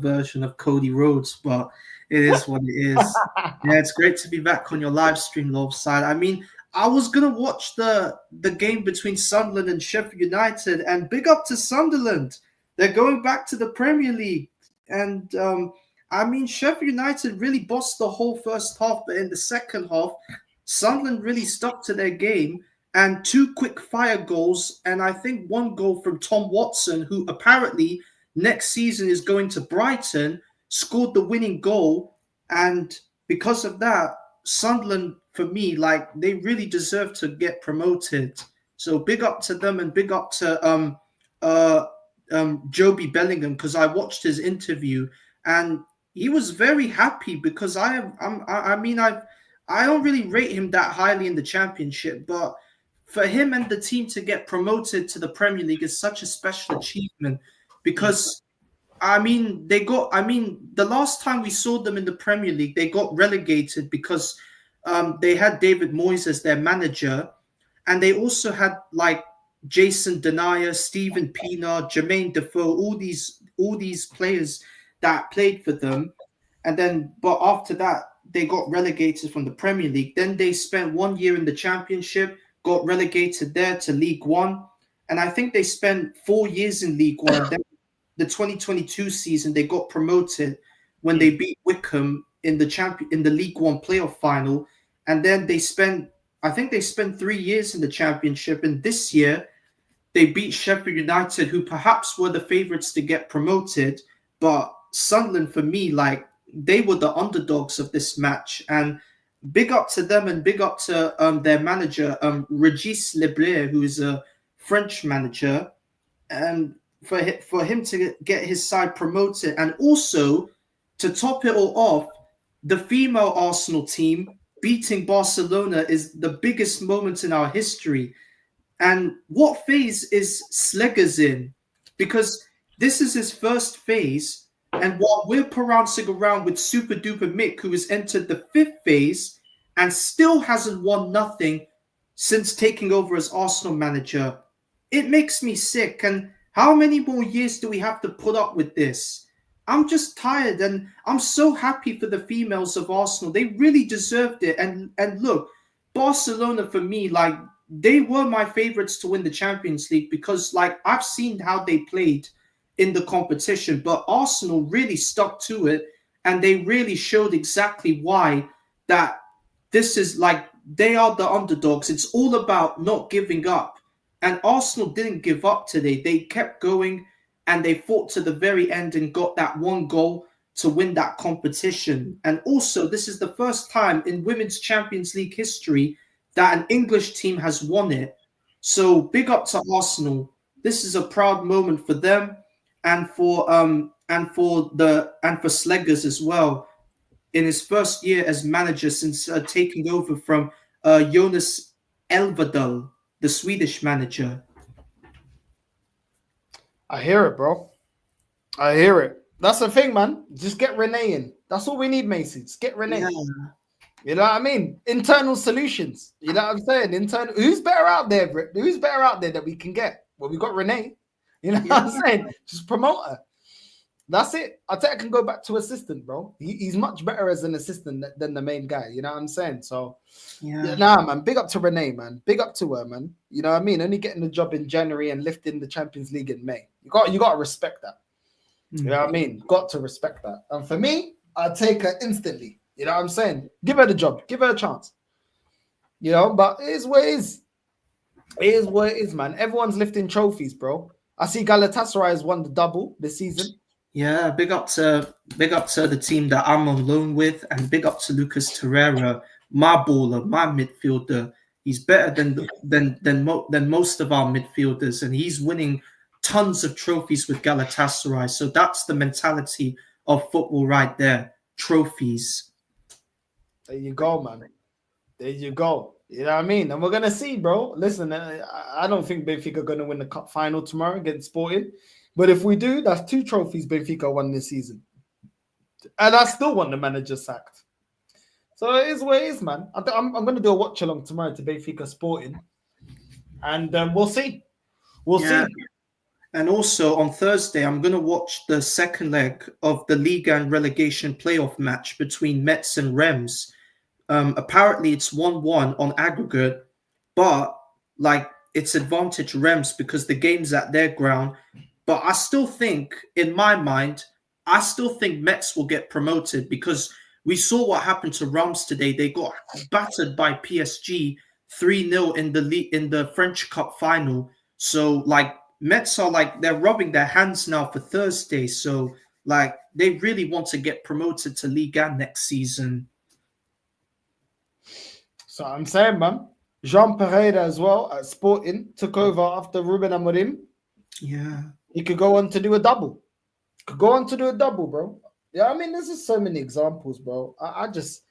version of Cody Rhodes, but it is what it is. Yeah, it's great to be back on your live stream, Northside. I mean, I was gonna watch the game between Sunderland and Sheffield United, and big up to Sunderland. They're going back to the Premier League, and I mean, Sheffield United really bossed the whole first half, but in the second half, Sunderland really stuck to their game, and 2 quick fire goals, and I think 1 goal from Tom Watson, who apparently next season is going to Brighton, scored the winning goal, and because of that, Sunderland, for me, like, they really deserve to get promoted. So big up to them, and big up to Joby Bellingham, because I watched his interview and he was very happy, because I don't really rate him that highly in the Championship, but for him and the team to get promoted to the Premier League is such a special achievement, because the last time we saw them in the Premier League, they got relegated because they had David Moyes as their manager, and they also had like Jason Denayer, Steven Pienaar, Jermaine Defoe, all these players that played for them. And then, but after that, they got relegated from the Premier League. Then they spent 1 year in the Championship, got relegated there to League One. And I think they spent 4 years in League One. Then the 2022 season, they got promoted when they beat Wickham in the League One playoff final. And then they spent 3 years in the Championship. And this year, they beat Sheffield United, who perhaps were the favourites to get promoted. But Sunderland, for me, like, they were the underdogs of this match. And big up to them, and big up to their manager, Régis Leblay, who is a French manager. And for him to get his side promoted, and also to top it all off, the female Arsenal team beating Barcelona is the biggest moment in our history. And what phase is Slegers in? Because this is his first phase, and while we're prancing around with Super Duper Mick, who has entered the 5th phase and still hasn't won nothing since taking over as Arsenal manager, it makes me sick. And how many more years do we have to put up with this? I'm just tired, and I'm so happy for the females of Arsenal. They really deserved it. And look, Barcelona for me, like they were my favorites to win the Champions League because like I've seen how they played in the competition, but Arsenal really stuck to it, and they really showed exactly why that this is like they are the underdogs. It's all about not giving up. And Arsenal didn't give up today. They kept going and they fought to the very end and got that one goal to win that competition. And also, this is the first time in Women's Champions League history that an English team has won it. So big up to Arsenal. This is a proud moment for them and for Slegers as well in his first year as manager since taking over from Jonas Elverdal, the Swedish manager. I hear it, bro. I hear it. That's the thing, man. Just get Renee in. That's all we need, Macy. Just get Renee. Yeah. You know what I mean? Internal solutions. You know what I'm saying? Internal. Who's better out there, Brit? Who's better out there that we can get? Well, we got Renee. You know what I'm saying? Just promote her. That's it. Arteta can go back to assistant, bro. He's much better as an assistant than the main guy. You know what I'm saying? So, yeah, nah, man. Big up to Renee, man. Big up to her, man. You know what I mean? Only getting the job in January and lifting the Champions League in May. You got to respect that. You know what I mean? Got to respect that. And for me, I'd take her instantly. You know what I'm saying? Give her the job. Give her a chance. You know, but it is what it is. It is what it is, man. Everyone's lifting trophies, bro. I see Galatasaray has won the double this season. Yeah, big up to the team that I'm on loan with, and big up to Lucas Torreira, my baller, my midfielder. He's better than most of our midfielders, and he's winning tons of trophies with Galatasaray. So that's the mentality of football right there. Trophies. There you go, man. There you go. You know what I mean? And we're going to see, bro. Listen, I don't think Benfica are going to win the cup final tomorrow against Sporting. But if we do, that's 2 trophies Benfica won this season. And I still want the manager sacked. So it is what it is, man. I'm going to do a watch-along tomorrow to Benfica Sporting. And we'll see. We'll see. And also on Thursday, I'm going to watch the second leg of the Liga and relegation playoff match between Metz and Reims. Apparently, it's 1-1 on aggregate, but like it's advantage Reims because the game's at their ground. But I still think, in my mind, Metz will get promoted because we saw what happened to Reims today. They got battered by PSG 3-0 in the French Cup final. So like Metz are like they're rubbing their hands now for Thursday. So like they really want to get promoted to Liga next season. So I'm saying, man, Jean Pereira as well at Sporting took over after Ruben Amorim. Yeah. He could go on to do a double. Bro. Yeah, I mean, there's just so many examples, bro. I'm just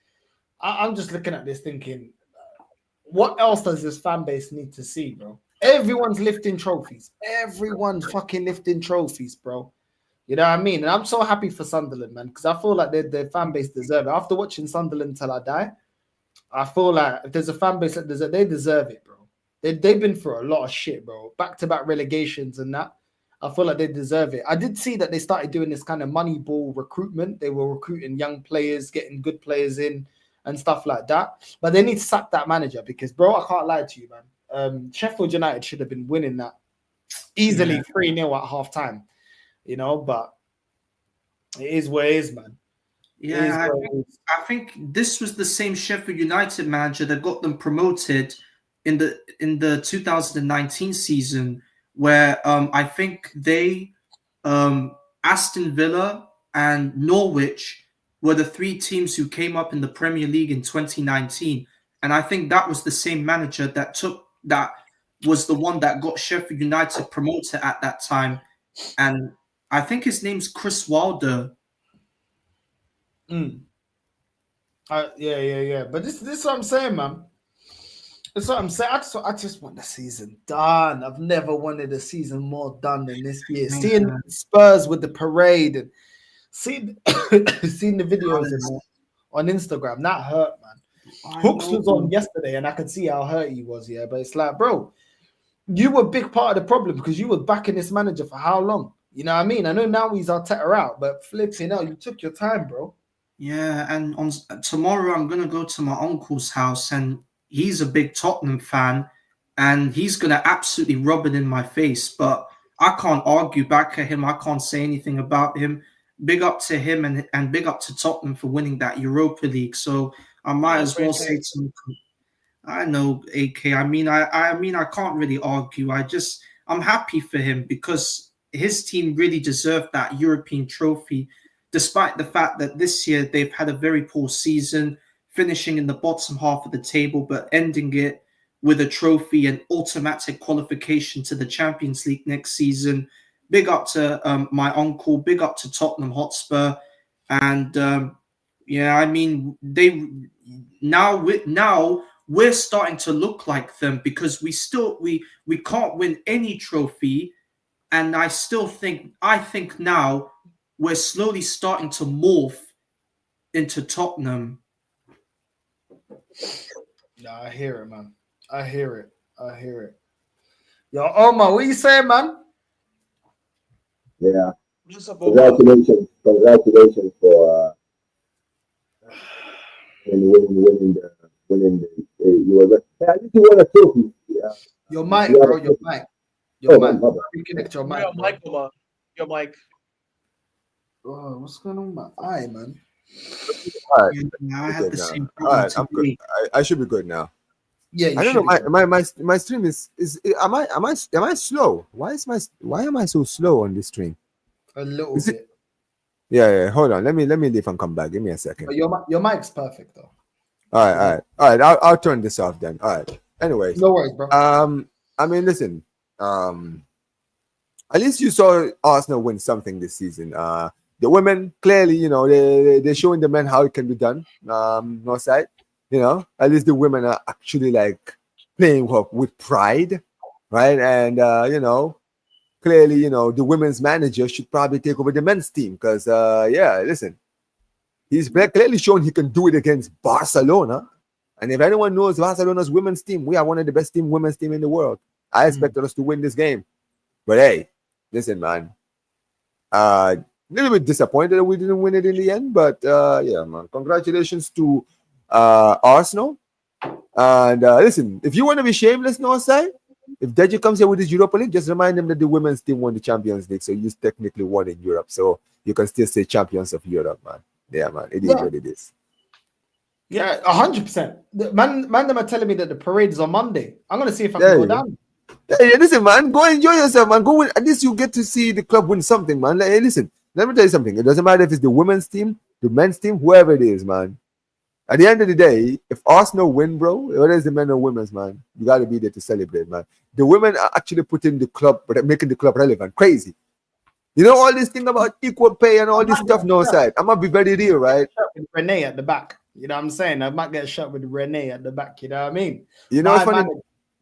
looking at this thinking, what else does this fan base need to see, bro? Everyone's lifting trophies. Everyone's fucking lifting trophies, bro. You know what I mean? And I'm so happy for Sunderland, man, because I feel like their fan base deserve it. After watching Sunderland till I die, I feel like if there's a fan base that they deserve it, bro. They've been through a lot of shit, bro. Back-to-back relegations and that. I feel like they deserve it. I did see that they started doing this kind of money ball recruitment. They were recruiting young players, getting good players in and stuff like that. But they need to sack that manager because, bro, I can't lie to you, man. Sheffield United should have been winning that easily 3-0 at half-time, you know, but it is what it is, man. Yeah, I think this was the same Sheffield United manager that got them promoted in the 2019 season, where I think they, Aston Villa and Norwich were the 3 teams who came up in the Premier League in 2019. And I think that was the same manager that was the one that got Sheffield United promoted at that time. And I think his name's Chris Wilder. Yeah. But this is what I'm saying, man. That's what I'm saying. I just want the season done. I've never wanted a season more done than this year. Seeing Spurs with the parade and seeing the videos on Instagram, that hurt, man. Hooks was on yesterday and I could see how hurt he was, yeah. But it's like, bro, you were a big part of the problem because you were backing this manager for how long? You know what I mean? I know now he's Arteta out, but flipping out, you took your time, bro. Yeah, and on tomorrow I'm gonna go to my uncle's house, and he's a big Tottenham fan, and he's gonna absolutely rub it in my face. But I can't argue back at him. I can't say anything about him. Big up to him, and big up to Tottenham for winning that Europa League. So I might as well say to him, I know, AK. I can't really argue. I'm happy for him because his team really deserved that European trophy, despite the fact that this year they've had a very poor season, finishing in the bottom half of the table, but ending it with a trophy and automatic qualification to the Champions League next season. Big up to my uncle. Big up to Tottenham Hotspur, and yeah, I mean now we're starting to look like them because we can't win any trophy, and I think now we're slowly starting to morph into Tottenham. Yeah, I hear it, man. I hear it. Yo, Omar, what you saying, man? Yeah. Congratulations for winning the you were I think you won a trophy. Yeah. Your mic, bro. Your mic. Your mic. Reconnect your mic. Your mic, Omar. Your mic. Oh, what's going on with my eye, man? All right. I had the same All right, I'm problem good. I should be good now. Yeah, I don't know. My stream is am I slow? Why am I so slow on this stream? A little Is bit. Yeah. Hold on. Let me leave and come back. Give me a second. But your mic's perfect though. All right. I'll turn this off then. All right. Anyways, No worries, bro. I mean, listen. At least you saw Arsenal win something this season. The women clearly, you know, they're showing the men how it can be done. No side, you know. At least the women are actually like playing with pride, right? And you know, clearly, you know, the women's manager should probably take over the men's team because, yeah, listen, he's clearly shown he can do it against Barcelona. And if anyone knows Barcelona's women's team, we are one of the best women's team in the world. I expected us to win this game. But hey, listen, man. A little bit disappointed that we didn't win it in the end. But yeah, man. Congratulations to Arsenal. And listen, if you want to be shameless, no side, if Deji comes here with his Europa League, just remind them that the women's team won the Champions League. So you technically won in Europe. So you can still say champions of Europe, man. Yeah, man. It is what it is. Yeah, 100%. Man, them are telling me that the parade is on Monday. I'm gonna see if I can go down. Hey, listen, man. Go enjoy yourself, man. Go win. At least you get to see the club win something, man. Hey, listen. Let me tell you something. It doesn't matter if it's the women's team, the men's team, whoever it is, man. At the end of the day, if Arsenal win, bro, whether it's the men or women's, man, you got to be there to celebrate, man. The women are actually putting the club, but making the club relevant. Crazy. You know all this thing about equal pay and all this stuff, no side. I'm gonna be very real, right? With Renee at the back. You know what I'm saying? I might get shot with Renee at the back. You know what I mean? You know what's funny?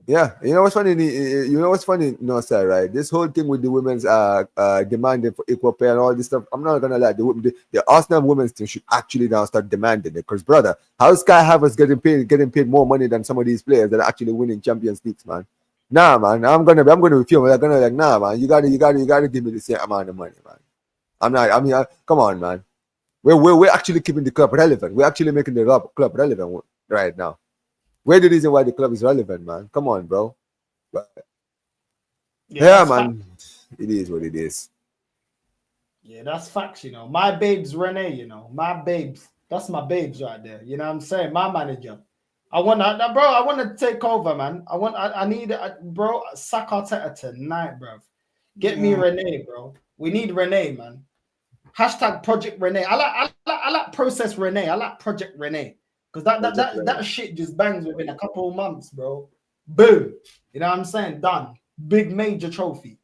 Yeah, you know what's funny? You know what's funny? No side, right? This whole thing with the women's demanding for equal pay and all this stuff. I'm not gonna lie. The Arsenal women's team should actually now start demanding it. Because brother, how Sky Havers getting paid more money than some of these players that are actually winning Champions Leagues, man? Nah, man. I'm gonna be feeling like nah, man. You gotta give me the same amount of money, man. Come on, man. We're actually keeping the club relevant. We're actually making the club relevant right now. We're the reason why the club is relevant, man. Come on, bro. But, yeah man. It is what it is. Yeah, that's facts, you know. My babes, Renee, you know. My babes. That's my babes right there. You know what I'm saying? My manager. I want to take over, man. I need bro, sack Arteta tonight, bro. Get me Renee, bro. We need Renee, man. Hashtag Project Renee. I like Process Renee. I like Project Renee. Because that shit just bangs within a couple of months, bro. Boom. You know what I'm saying? Done. Big major trophy.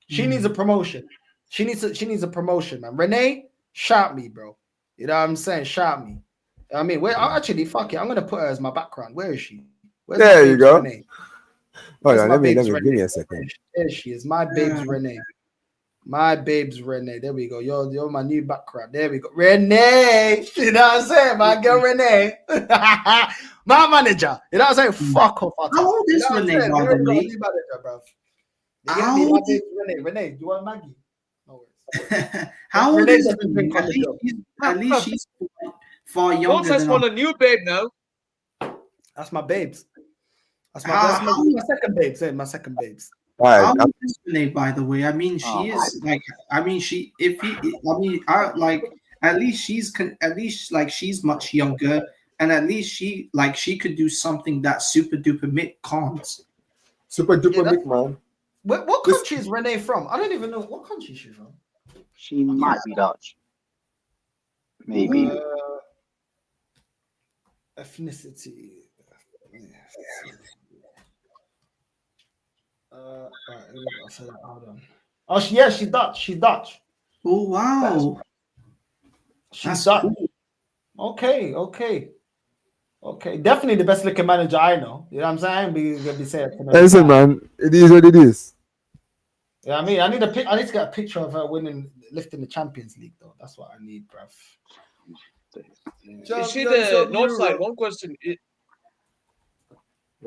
She needs a promotion. She needs a promotion, man. Renee, shout me, bro. You know what I'm saying? Shout me. I mean, actually, fuck it. I'm gonna put her as my background. Where is she? There you go. Renee? Hold on, let me give me a second. There she is. My babes, Renee. My babes, Renee. There we go. You're my new background. There we go. Renee. You know what I'm saying? My girl Renee. My manager. You know what I'm saying? Fuck off. How old You is know what I'm Renee, saying? by We the already got a way? new manager, bruv. You get How me? My old babes, Renee. Renee, do you want Maggie? No worries. How old Renee is doesn't Renee? drink on the job. At least she's far Bones younger has than found a new babe now. That's my babes. That's my How- my second babes. My second babes. All right. How old is Renee, by the way? I mean, she Oh, is like. I mean, she. If he. I mean, I like. At least at least like she's much younger, and at least she could do something that Super Duper Mick can't. Super duper Yeah, big man. What country is Renee from? I don't even know what country she's from. she might be Dutch. Maybe. Ethnicity. Right, hold on. Oh, she's Dutch. She's Dutch. Oh wow, She's that's Dutch. cool. Okay. Definitely the best looking manager I know. You know what I'm saying? Be saying. Listen, man, it is what it is. Yeah, I mean, I need to get a picture of her lifting the Champions League, though. That's what I need, bruv. Is she the north side? One question.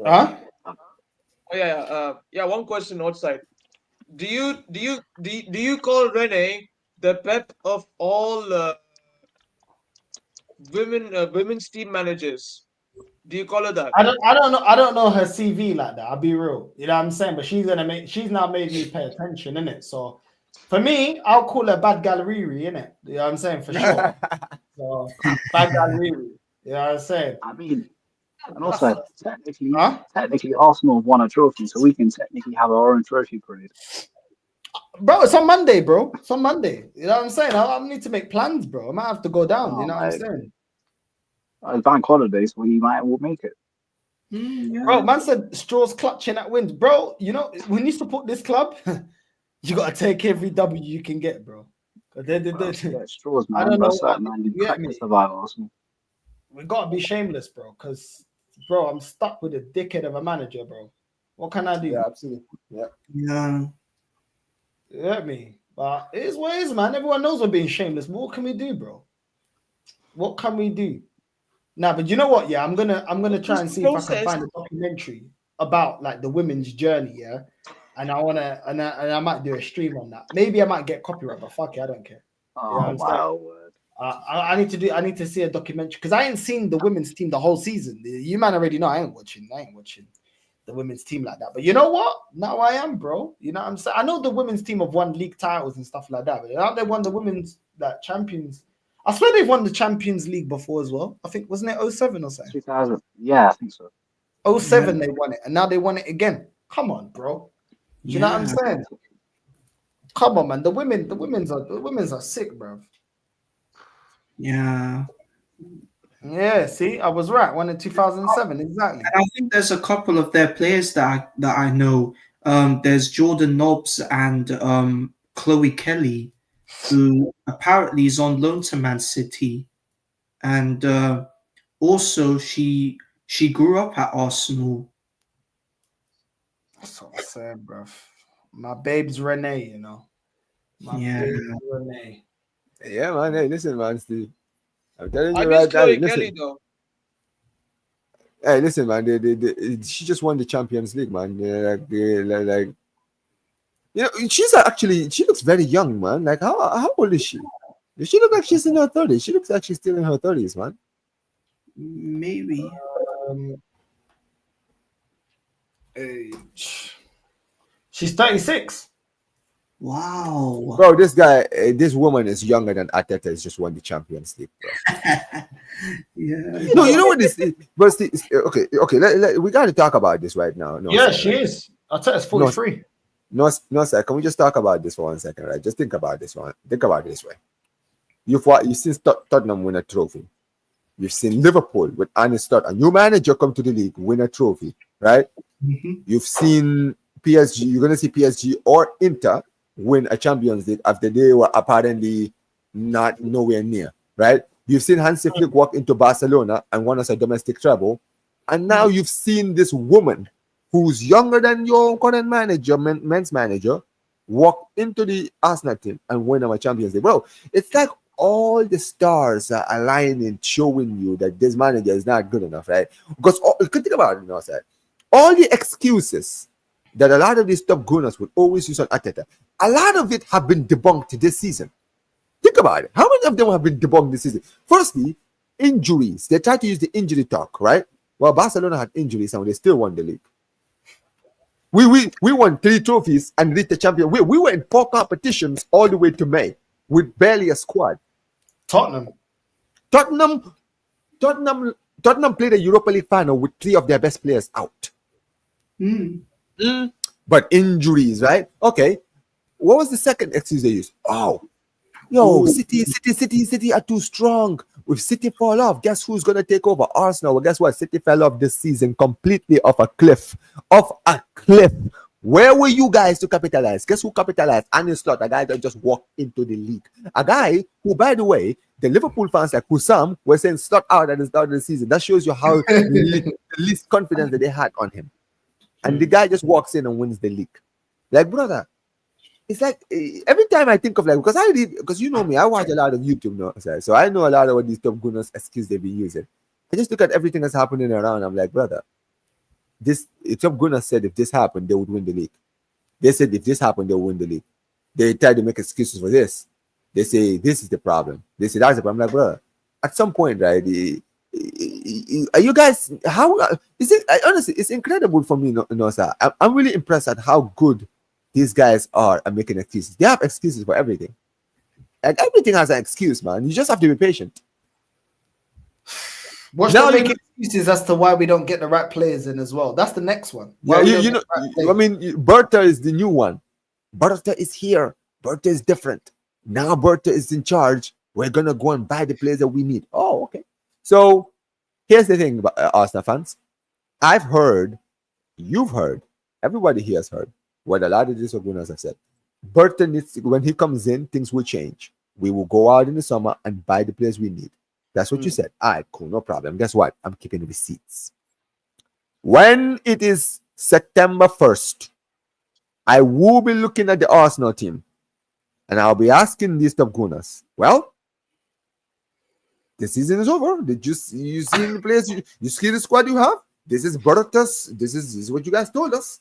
Huh? Oh yeah. One question north side. Do you call Renee the Pep of all women's team managers? Do you call her that? I don't know her CV like that. I'll be real. You know what I'm saying? But she's now made me pay attention, innit? So for me, I'll call her Bad Gallery, innit? You know what I'm saying? For sure. So Bad Gallery. You know what I'm saying? I mean, and also technically Huh? Arsenal have won a trophy, so we can technically have our own trophy parade. Bro, it's on Monday, bro. It's on Monday. You know what I'm saying? I need to make plans, bro. I might have to go down. Oh, you know what I'm mate. saying? It's bank holiday, so we might will make it. Yeah. Bro, man said straws clutching at wins. Bro, you know, when you support this club, you got to take every W you can get, bro. Well, straws, man. I don't know. That's that, man. You crack to survive Arsenal. We got to be shameless, bro, because, bro, I'm stuck with a dickhead of a manager, bro. What can I do? Yeah, absolutely. Yeah. Yeah. You get me? But it is what it is, man. Everyone knows we're being shameless. But what can we do, bro? What can we do? Nah, but you know what? Yeah, I'm gonna try and see if I can find a documentary about like the women's journey. Yeah, and I might do a stream on that. Maybe I might get copyright, but fuck it, I don't care. Oh, wow. I need to see a documentary because I ain't seen the women's team the whole season. You man already know I ain't watching the women's team like that. But you know what? Now I am, bro. You know what I'm saying? I know the women's team have won league titles and stuff like that, but now they won the women's champions. I swear they've won the Champions League before as well. I think, wasn't it 07 or something? 2000. Yeah, I think so. 07 they won it, and now they won it again. Come on, bro. Do you know what I'm saying? Come on, man. The women's are sick, bro. Yeah. Yeah, see, I was right. Won in 2007, exactly. And I think there's a couple of their players that I know. There's Jordan Nobbs and Chloe Kelly, who apparently is on loan to Man City, and also she grew up at Arsenal. That's what I'm saying, bro. My babe's Renee, you know. My babe's Renee. Yeah, man. Hey, listen, man, Steve. I'm telling I you miss right now. Chloe Listen. Kelly though. Hey, listen, man. She just won the Champions League, man. Like, you know, she looks very young, man. Like, how old is she? She looks like she's in her 30s. She looks like she's still in her 30s, man. Maybe. She's 36. Wow. Bro, this woman is younger than Arteta. Has just won the Champions League, bro. Yeah. No, you know what this is? But okay. We got to talk about this right now. No, Yeah, sir, she right? is. Arteta's 43. No, sir. Can we just talk about this for 1 second, right? Just think about this one. Think about it this way. You've seen Tottenham win a trophy. You've seen Liverpool with Arne Slot, a new manager, come to the league, win a trophy, right? Mm-hmm. You've seen PSG. You're gonna see PSG or Inter win a Champions League after they were apparently not nowhere near, right? You've seen Hansi Flick walk into Barcelona and won us a domestic treble, and now you've seen this woman who's younger than your current manager, men's manager, walk into the Arsenal team and win our Champions League. Bro, it's like all the stars are aligning, showing you that this manager is not good enough, right? Because think about it, you know, sir. All the excuses that a lot of these top gunners would always use on Arteta, a lot of it have been debunked this season. Think about it. How many of them have been debunked this season? Firstly, injuries. They try to use the injury talk, right? Well, Barcelona had injuries and they still won the league. We won 3 trophies and reached the champion. We were in 4 competitions all the way to May with barely a squad. Tottenham played a Europa League final with 3 of their best players out. But injuries, right? Okay. What was the second excuse they used? City are too strong. If City fall off, guess who's going to take over? Arsenal. Well, guess what? City fell off this season completely off a cliff. Where were you guys to capitalize? Guess who capitalized? Arne Slot, a guy that just walked into the league. A guy who, by the way, the Liverpool fans like Hussam were saying Slot out at the start of the season. That shows you how the least confidence that they had on him. And the guy just walks in and wins the league. Like, brother, it's like every time I think of like, because you know me, I watch a lot of YouTube now, so I know a lot of what these top gunners excuse they be using. I just look at everything that's happening around. I'm like, brother, top gunners said if this happened, they would win the league. They said if this happened, they would win the league. They try to make excuses for this. They say this is the problem. They say that's the problem. I'm like, brother, at some point, right? Are you guys? How is it? Honestly, it's incredible for me, sir. I'm really impressed at how good these guys are at making excuses. They have excuses for everything. And everything has an excuse, man. You just have to be patient. Watch them make excuses as to why we don't get the right players in as well. That's the next one. Berta is the new one. Berta is here. Berta is different. Now Berta is in charge. We're going to go and buy the players that we need. Oh, okay. So here's the thing about Arsenal fans. I've heard, you've heard, everybody here has heard what a lot of these owners have said. Burton needs when he comes in, things will change. We will go out in the summer and buy the players we need. That's what you said. All right, cool, no problem. Guess what? I'm keeping the receipts. When it is September 1st, I will be looking at the Arsenal team and I'll be asking these top gunners, well, the season is over. You see the players, you see the squad you have. This is Berta's. This is what you guys told us.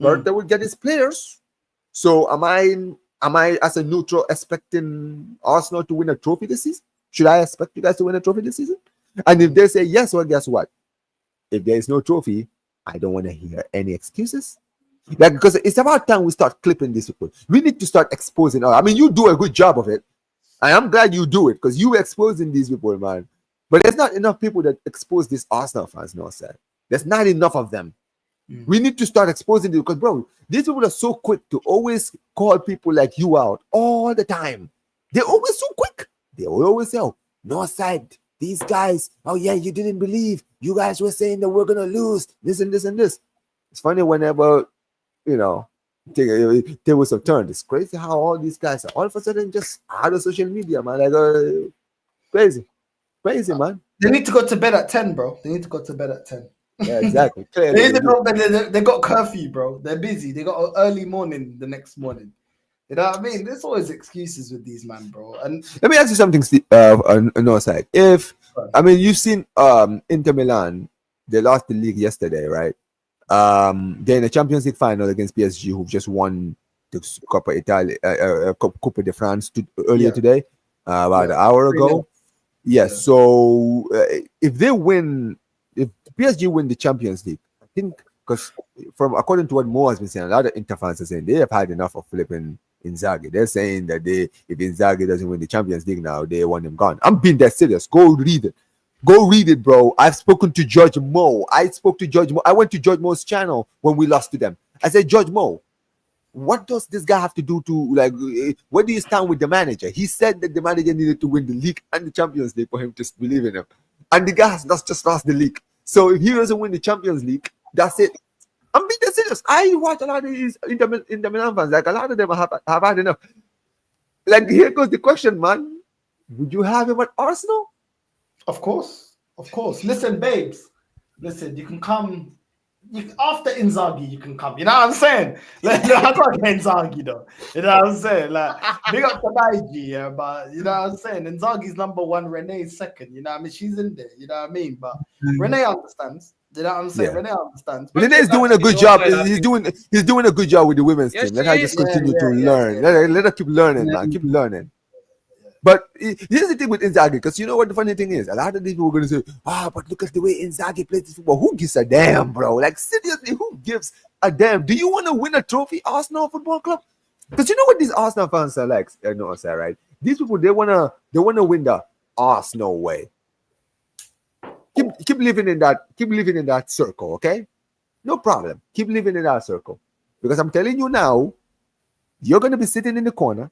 Berta will get his players. So am I as a neutral expecting Arsenal to win a trophy this season? Should I expect you guys to win a trophy this season? And if they say yes, well, guess what? If there is no trophy, I don't want to hear any excuses. Like, because it's about time we start clipping these people. We need to start exposing. I mean, you do a good job of it. I am glad you do it because you exposing these people, man. But there's not enough people that expose these Arsenal fans, no, sir. There's not enough of them. We need to start exposing them because, bro, these people are so quick to always call people like you out all the time. They're always so quick. They will always say, oh, no side, these guys, oh yeah, you didn't believe. You guys were saying that we're going to lose this and this and this. It's funny whenever, there was a turn. It's crazy how all these guys are all of a sudden just out of social media, man. Like, crazy, man. They need to go to bed at 10, bro. They need to go to bed at 10. Yeah, exactly. They got curfew, bro. They're busy. They got an early morning the next morning. You know what I mean? There's always excuses with these man, bro. And let me ask you something, Steve, on our side. You've seen Inter Milan, they lost the league yesterday, right? They're in the Champions League final against PSG, who've just won the Coppa Italia, Coppa de France earlier today, about an hour ago. Yes. So if they win, if PSG win the Champions League, I think, because according to what Mo has been saying, a lot of Inter fans are saying they have had enough of flipping Inzaghi. They're saying that if Inzaghi doesn't win the Champions League now, they want him gone. I'm being that serious. Go read it, bro. I've spoken to George Mo. I went to George Mo's channel when we lost to them. I said, George Mo, what does this guy have to do to, like, where do you stand with the manager? He said that the manager needed to win the league and the Champions League for him to believe in him. And the guy has just lost the league. So if he doesn't win the Champions League, that's it. I'm being serious. I watch a lot of these Inter Milan fans. Like, a lot of them have had enough. Like, here goes the question, man. Would you have him at Arsenal? Of course. Listen, babes. Listen, you can come after Inzaghi, you can come. You know what I'm saying? Like, I can't get Inzaghi though. You know what I'm saying? Like, big up to Naiji, yeah, but you know what I'm saying? Inzaghi's number one, Renee's second. You know what I mean? She's in there. You know what I mean? But Renee understands. You know what I'm saying? Yeah. Renee understands. Renee is doing a good job. He's doing a good job with the women's Yes, team. Let she her is. just continue to Yeah, learn. Let her keep learning, man. Keep learning. But here's the thing with Inzaghi, because you know what the funny thing is? A lot of these people are going to say, but look at the way Inzaghi plays this football. Who gives a damn, bro? Like, seriously, who gives a damn? Do you want to win a trophy, Arsenal Football Club? Because you know what these Arsenal fans are like? Right? These people, they wanna win the Arsenal way. Keep living in that circle, okay? No problem. Keep living in that circle. Because I'm telling you now, you're going to be sitting in the corner.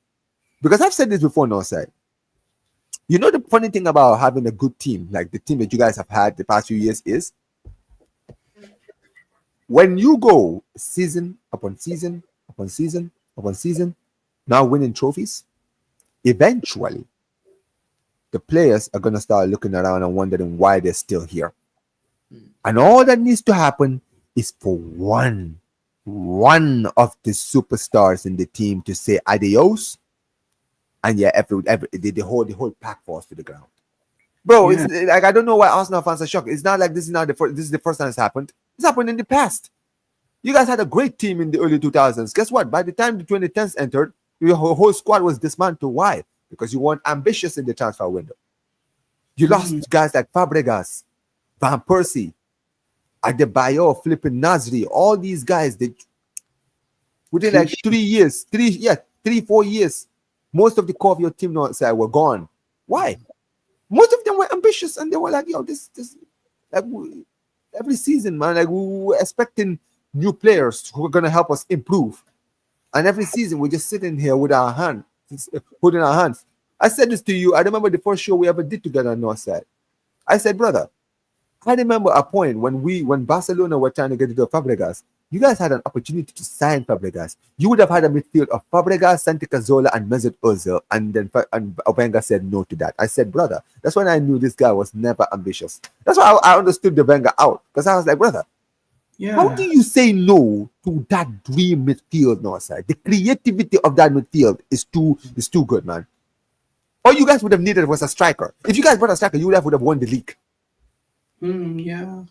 Because I've said this before, Northside. You know the funny thing about having a good team, like the team that you guys have had the past few years, is when you go season upon season upon season upon season, now winning trophies, eventually the players are going to start looking around and wondering why they're still here. And all that needs to happen is for one of the superstars in the team to say adios, and the whole pack falls to the ground. Bro, it's like, I don't know why Arsenal fans are shocked. It's not like this is the first time it's happened. It's happened in the past. You guys had a great team in the early 2000s. Guess what? By the time the 2010s entered, your whole squad was dismantled. Why? Because you weren't ambitious in the transfer window. You lost guys like Fabregas, Van Persie, Adebayo, flipping Nasri, all these guys. Within like 4 years, most of the core of your team were gone. Why? Most of them were ambitious and they were like, yo, this like every season, man, like we were expecting new players who are gonna help us improve. And every season we're just sitting here with our hand, putting our hands. I said this to you. I remember the first show we ever did together on Northside. I said, brother, I remember a point when Barcelona were trying to get into Fabregas. You guys had an opportunity to sign Fabregas. You would have had a midfield of Fabregas, Santi Cazorla, and Mesut Ozil, and then Wenger said no to that. I said, brother, that's when I knew this guy was never ambitious. That's why I understood the Wenger out, because I was like, brother, how do you say no to that dream midfield, Northside? The creativity of that midfield is too good, man. All you guys would have needed was a striker. If you guys brought a striker, you would have won the league. Yeah.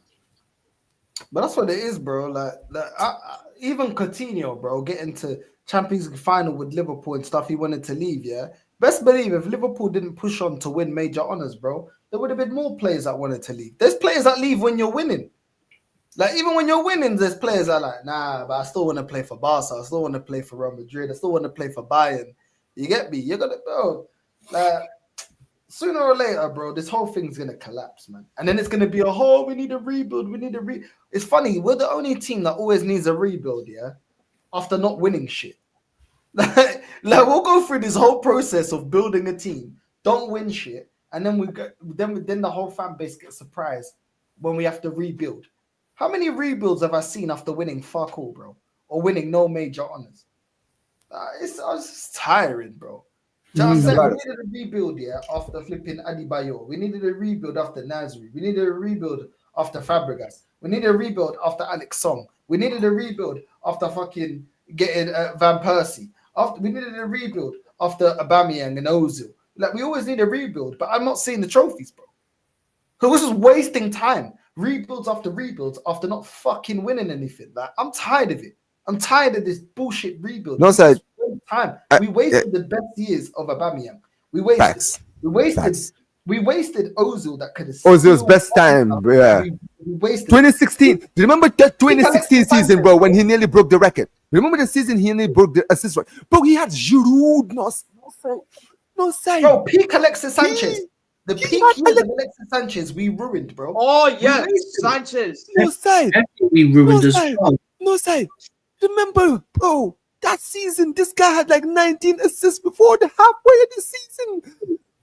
But that's what it is, bro. Like even Coutinho, bro, getting to Champions League final with Liverpool and stuff, he wanted to leave, yeah? Best believe if Liverpool didn't push on to win major honours, bro, there would have been more players that wanted to leave. There's players that leave when you're winning. Like, even when you're winning, there's players that are like, nah, but I still want to play for Barca. I still want to play for Real Madrid. I still want to play for Bayern. You get me? You're going to, bro, like, sooner or later, bro, this whole thing's going to collapse, man. And then it's going to be we need a rebuild. It's funny. We're the only team that always needs a rebuild, yeah, after not winning shit. Like we'll go through this whole process of building a team, don't win shit, and then the whole fan base gets surprised when we have to rebuild. How many rebuilds have I seen after winning fuck all, bro, or winning no major honors? It's just tiring, bro. So I said we needed a rebuild, yeah, after flipping Adebayo. We needed a rebuild after Nasri. We needed a rebuild after Fabregas. We needed a rebuild after Alex Song. We needed a rebuild after fucking getting Van Persie. We needed a rebuild after Aubameyang and Ozil. Like, we always need a rebuild, but I'm not seeing the trophies, bro. So this is wasting time. Rebuilds after not fucking winning anything. Like, I'm tired of it. I'm tired of this bullshit rebuild. No, sir. Time. We wasted the best years of Aubameyang. We wasted Ozil that could have Ozil's best time, yeah. We wasted 2016. Do you remember that 2016 season, bro, when he nearly broke the record? Remember the season he nearly broke the assist record? Bro, he had Giroud, no side. Bro, peak Alexis Sanchez. The peak years of Alexis Sanchez, we ruined, bro. Oh, yes, Sanchez. No side. We ruined as well. No side. Remember, bro, that season, this guy had like 19 assists before the halfway of the season.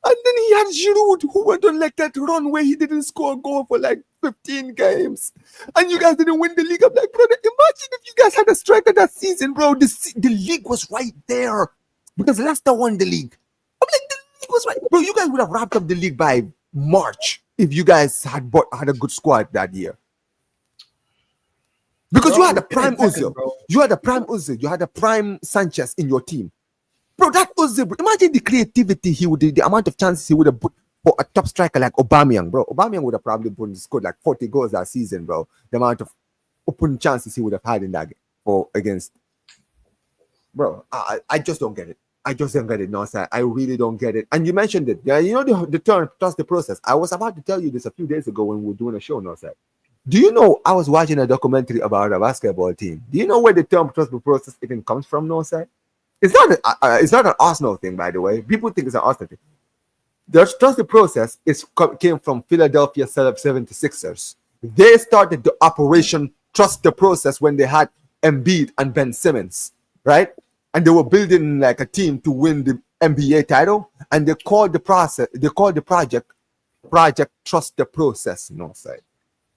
And then he had Giroud, who went on like that run where he didn't score a goal for like 15 games. And you guys didn't win the league. I'm like, brother, imagine if you guys had a striker that season, bro. The league was right there. Because Leicester won the league. I'm like, the league was right. Bro, you guys would have wrapped up the league by March if you guys had a good squad that year. Because you Bro, had a it's been a prime second, Ozil. bro. You had a prime Ozil. You had a prime Sanchez in your team. Bro, that Ozil, bro, imagine the creativity he would do, the amount of chances he would have put for a top striker like Aubameyang, bro. Aubameyang would have probably scored like 40 goals that season, bro. The amount of open chances he would have had in that game for against. Bro, I just don't get it. I just don't get it, no, sir. I really don't get it. And you mentioned it. Yeah, you know the term trust the process. I was about to tell you this a few days ago when we were doing a show, no, sir. Do you know I was watching a documentary about a basketball team? Do you know where the term trust the process even comes from, no, sir? It's not an Arsenal thing, by the way. People think it's an Arsenal thing. The trust the process came from Philadelphia 76ers. They started the operation trust the process when they had Embiid and Ben Simmons, right? And they were building like a team to win the NBA title, and they called the project trust the process, no side.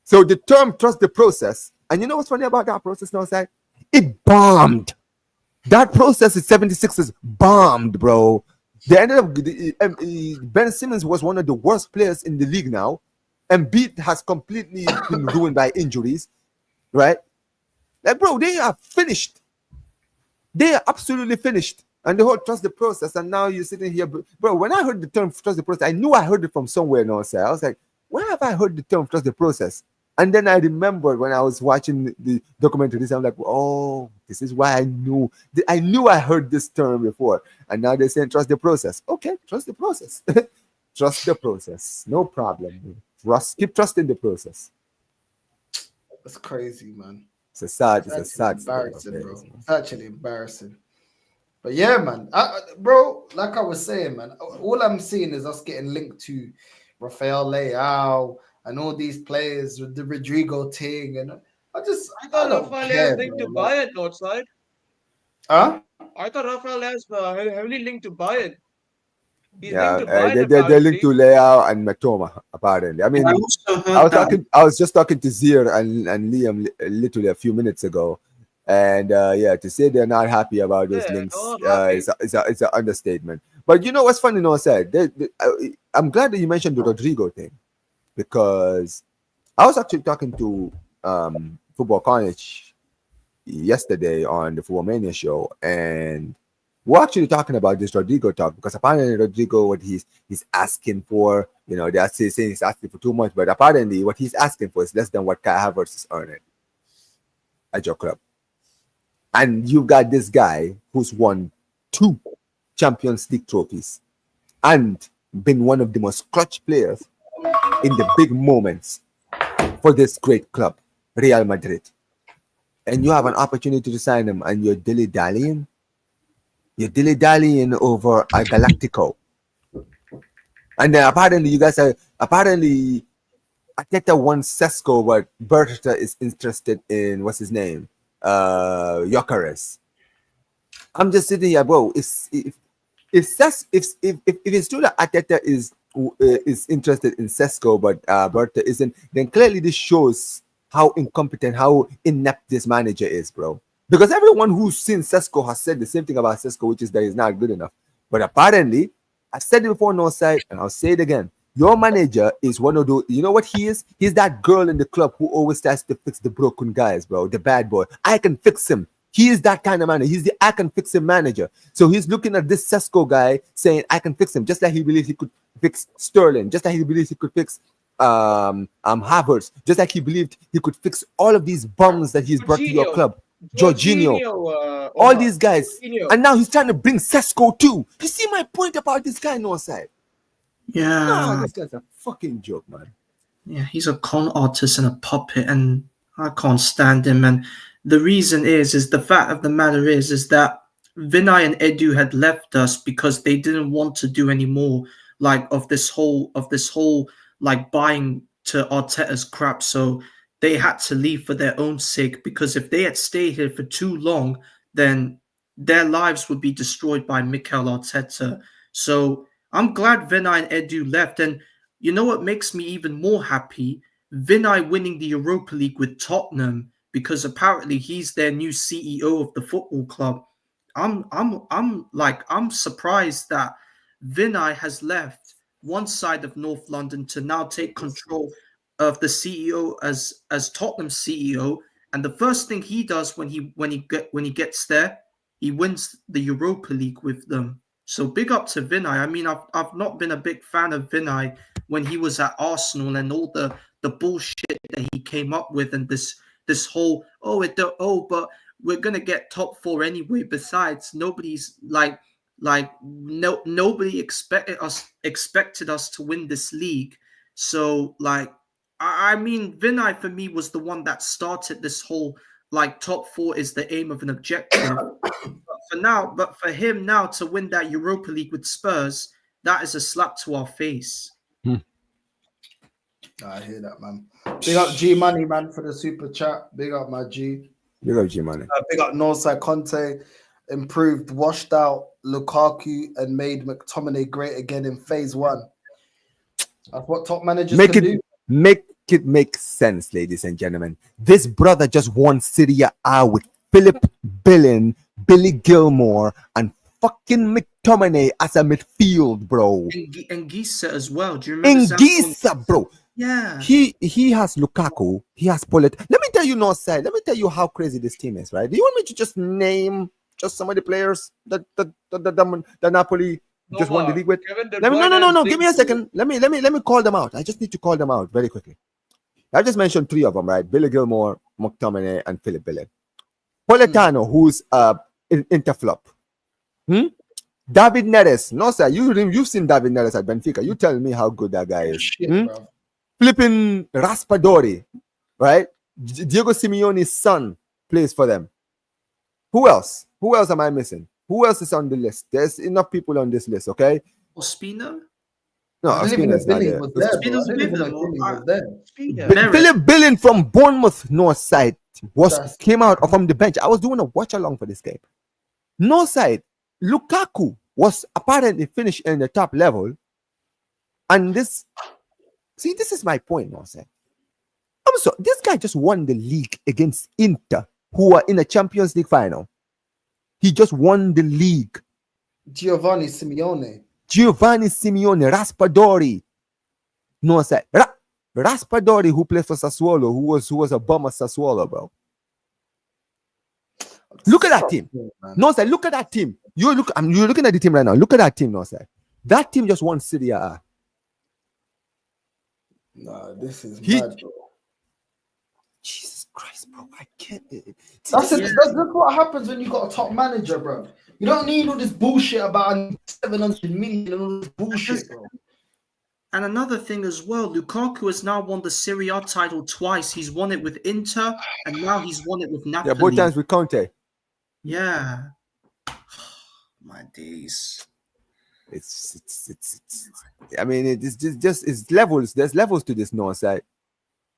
So the term trust the process, and you know what's funny about that process, no side? It bombed. That process at 76ers bombed, bro. They ended up Ben Simmons was one of the worst players in the league now. Embiid has completely been ruined by injuries, right? Like, bro, they are finished. They are absolutely finished. And the whole trust the process. And now you're sitting here, bro. When I heard the term trust the process, I knew I heard it from somewhere. No, sir. I was like, where have I heard the term trust the process? And then I remembered when I was watching the documentary, I'm like, oh, this is why I knew. I knew I heard this term before. And now they're saying trust the process. Okay, trust the process. Trust the process. No problem. Keep trusting the process. That's crazy, man. It's a sad embarrassing, bro. It's actually embarrassing. But yeah, man, bro, like I was saying, man, all I'm seeing is us getting linked to Rafael Leao and all these players with the Rodrigo thing, and I thought don't Rafael care, has linked to bro. Bayern outside. Huh? I thought Rafael has heavily linked to Bayern. He's Yeah, linked to Bayern they're linked to Leao and Matoma, apparently. I mean, I also heard that. I was just talking to Zier and Liam literally a few minutes ago, and yeah, to say they're not happy about those links is an understatement. But you know what's funny, no, said I'm glad that you mentioned the Rodrigo thing, because I was actually talking to Football Carnage yesterday on the Football Mania show, and we're actually talking about this Rodrigo talk, because apparently Rodrigo, what he's asking for, you know, they're saying he's asking for too much, but apparently what he's asking for is less than what Kai Havertz is earning at your club. And you've got this guy who's won 2 Champions League trophies and been one of the most clutch players in the big moments for this great club, Real Madrid. And you have an opportunity to sign him, and you're dilly-dallying. You're dilly-dallying over a Galactico. And then apparently Arteta wants Sesko, but Berta is interested in, what's his name? Gyökeres. I'm just sitting here, bro. If it's true that Arteta is interested in Sesko, but Berta isn't, then clearly this shows how incompetent, how inept this manager is, bro. Because everyone who's seen Sesko has said the same thing about Sesko, which is that he's not good enough. But apparently, I've said it before, no side, and I'll say it again. Your manager is one of those, you know what he is? He's that girl in the club who always tries to fix the broken guys, bro, the bad boy. I can fix him. He is that kind of manager. He's the I can fix him manager. So he's looking at this Sesko guy saying, I can fix him, just like he believes he could fix Sterling, just like he believes he could fix Havertz, just like he believed he could fix all of these bums that he's brought to your club. Jorginho, all these guys. And now he's trying to bring Sesko too. You see my point about this guy, no side? Yeah. No, this guy's a fucking joke, man. Yeah, he's a con artist and a puppet, and I can't stand him. And the reason is the fact of the matter is that Vinay and Edu had left us because they didn't want to do any more of this whole like buying to Arteta's crap. So they had to leave for their own sake, because if they had stayed here for too long, then their lives would be destroyed by Mikel Arteta. So I'm glad Vinay and Edu left. And you know what makes me even more happy? Vinay winning the Europa League with Tottenham, because apparently he's their new CEO of the football club. I'm surprised that Vinay has left one side of North London to now take control of the CEO as Tottenham CEO, And the first thing he does when he gets there, he wins the Europa League with them. So big up to Vinay. I mean, I've not been a big fan of Vinay when he was at Arsenal and all the bullshit that he came up with, and this whole but we're gonna get top 4 anyway. Besides, nobody's nobody expected us to win this league. So I mean, Vinay for me was the one that started this whole top 4 is the aim of an objective. But for him now to win that Europa League with Spurs, that is a slap to our face. I hear that, man. Big up G Money, man, for the super chat. Big up my G. Big up G Money. Big up Northside Conte. Improved, washed out Lukaku, and made McTominay great again in phase 1. That's what top managers can do. Make it make sense, ladies and gentlemen. This brother just won Serie A with Philip Billing, Billy Gilmore, and fucking McTominay as a midfield, bro. And Gisa as well. Do you remember? Gisa, bro. Yeah. He has Lukaku. He has Polet. Let me tell you, Northside. Let me tell you how crazy this team is, right? Do you want me to just name just some of the players that Napoli just won the league with? No. Give me a second. Let me call them out. I just need to call them out very quickly. I just mentioned 3 of them, right? Billy Gilmore, McTominay, and Philip Billing. Politano, who's interflop. David Neres. No, sir, you've seen David Neres at Benfica. You tell me how good that guy is. Flipping Raspadori, right? Diego Simeone's son plays for them. Who else? Who else am I missing? Who else is on the list? There's enough people on this list, okay? Ospina? No, Ospina's not there. There. Philip Billing from Bournemouth North Side came out from the bench. I was doing a watch along for this game. North Side, Lukaku was apparently finished in the top level. And this is my point, North Side. I'm sorry, this guy just won the league against Inter, who are in a Champions League final. He just won the league. Giovanni Simeone, Raspadori. No, sir. Raspadori, who plays for Sassuolo, who was a bum at Sassuolo, bro. Look at that team. No, sir. Look at that team. You're looking at the team right now. Look at that team, no, sir. That team just won Serie A. Nah, this is mad, bro. Jesus Christ, bro. I can't. That's what happens when you got a top manager, bro. You don't need all this bullshit about 700 million and all this bullshit, bro. And another thing as well, Lukaku has now won the Serie A title twice. He's won it with Inter, and now he's won it with Napoli. Yeah, both times with Conte. Yeah. My days. I mean, it's levels. There's levels to this, North Side.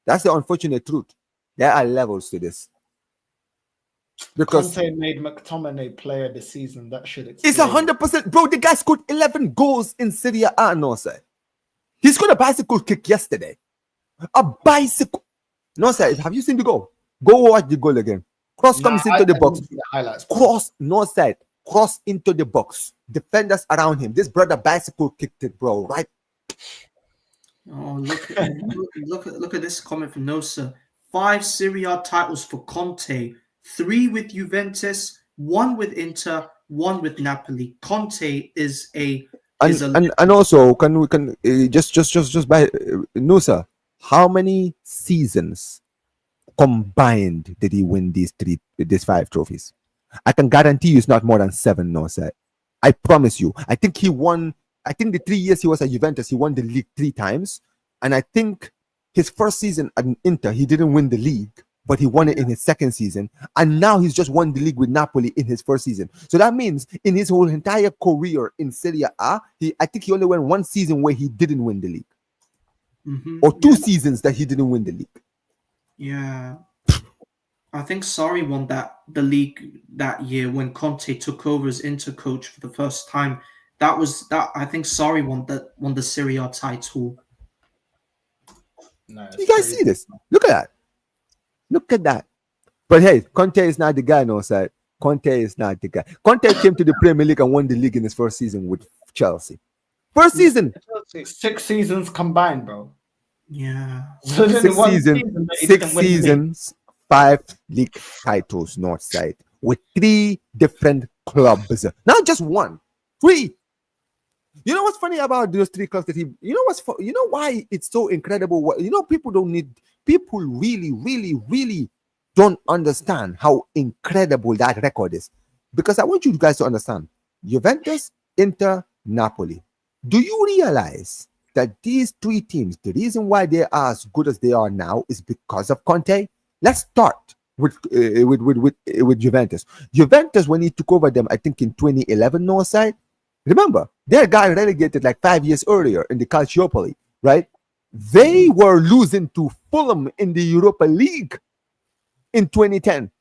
That's the unfortunate truth. There are levels to this. Because Conte made McTominay player this season. That should it's 100%. Bro, the guy scored 11 goals in Serie A, North Side. He scored a bicycle kick yesterday. A bicycle. North Side, have you seen the goal? Go watch the goal again. Cross comes into the box. Cross, North Side. Cross into the box. Defenders around him. This brother bicycle kicked it, bro. Right? Oh, look at this comment from Nosa. 5 Serie A titles for Conte. 3 with Juventus, 1 with Inter, 1 with Napoli. Conte is and also can just by Nusa, how many seasons combined did he win these 5 trophies? I can guarantee you it's not more than 7, no sir. I promise you. I think the 3 years he was at Juventus, he won the league 3 times. And I think his first season at Inter, he didn't win the league, but he won it in his second season. And now he's just won the league with Napoli in his first season. So that means in his whole entire career in Serie A, I think he only went 1 season where he didn't win the league. Or 2 seasons that he didn't win the league. Yeah. I think Sarri won the league that year when Conte took over as Inter coach for the first time. I think Sarri won the Serie A title. No, you guys see this? Look at that. But hey, Conte is not the guy, no sir. Conte is not the guy. Conte came to the Premier League and won the league in his first season with Chelsea. First season. 6 seasons combined, bro. Yeah. 6 seasons, 5 league titles, Northside, with 3 different clubs, not just one, 3. You know what's funny about those 3 clubs that he? You know why it's so incredible? People really don't understand how incredible that record is, because I want you guys to understand: Juventus, Inter, Napoli. Do you realize that these 3 teams, the reason why they are as good as they are now is because of Conte? Let's start with Juventus. Juventus, when he took over them, I think in 2011, Northside. Remember, they got relegated like 5 years earlier in the Calciopoli, right? They were losing to Fulham in the Europa League in 2010.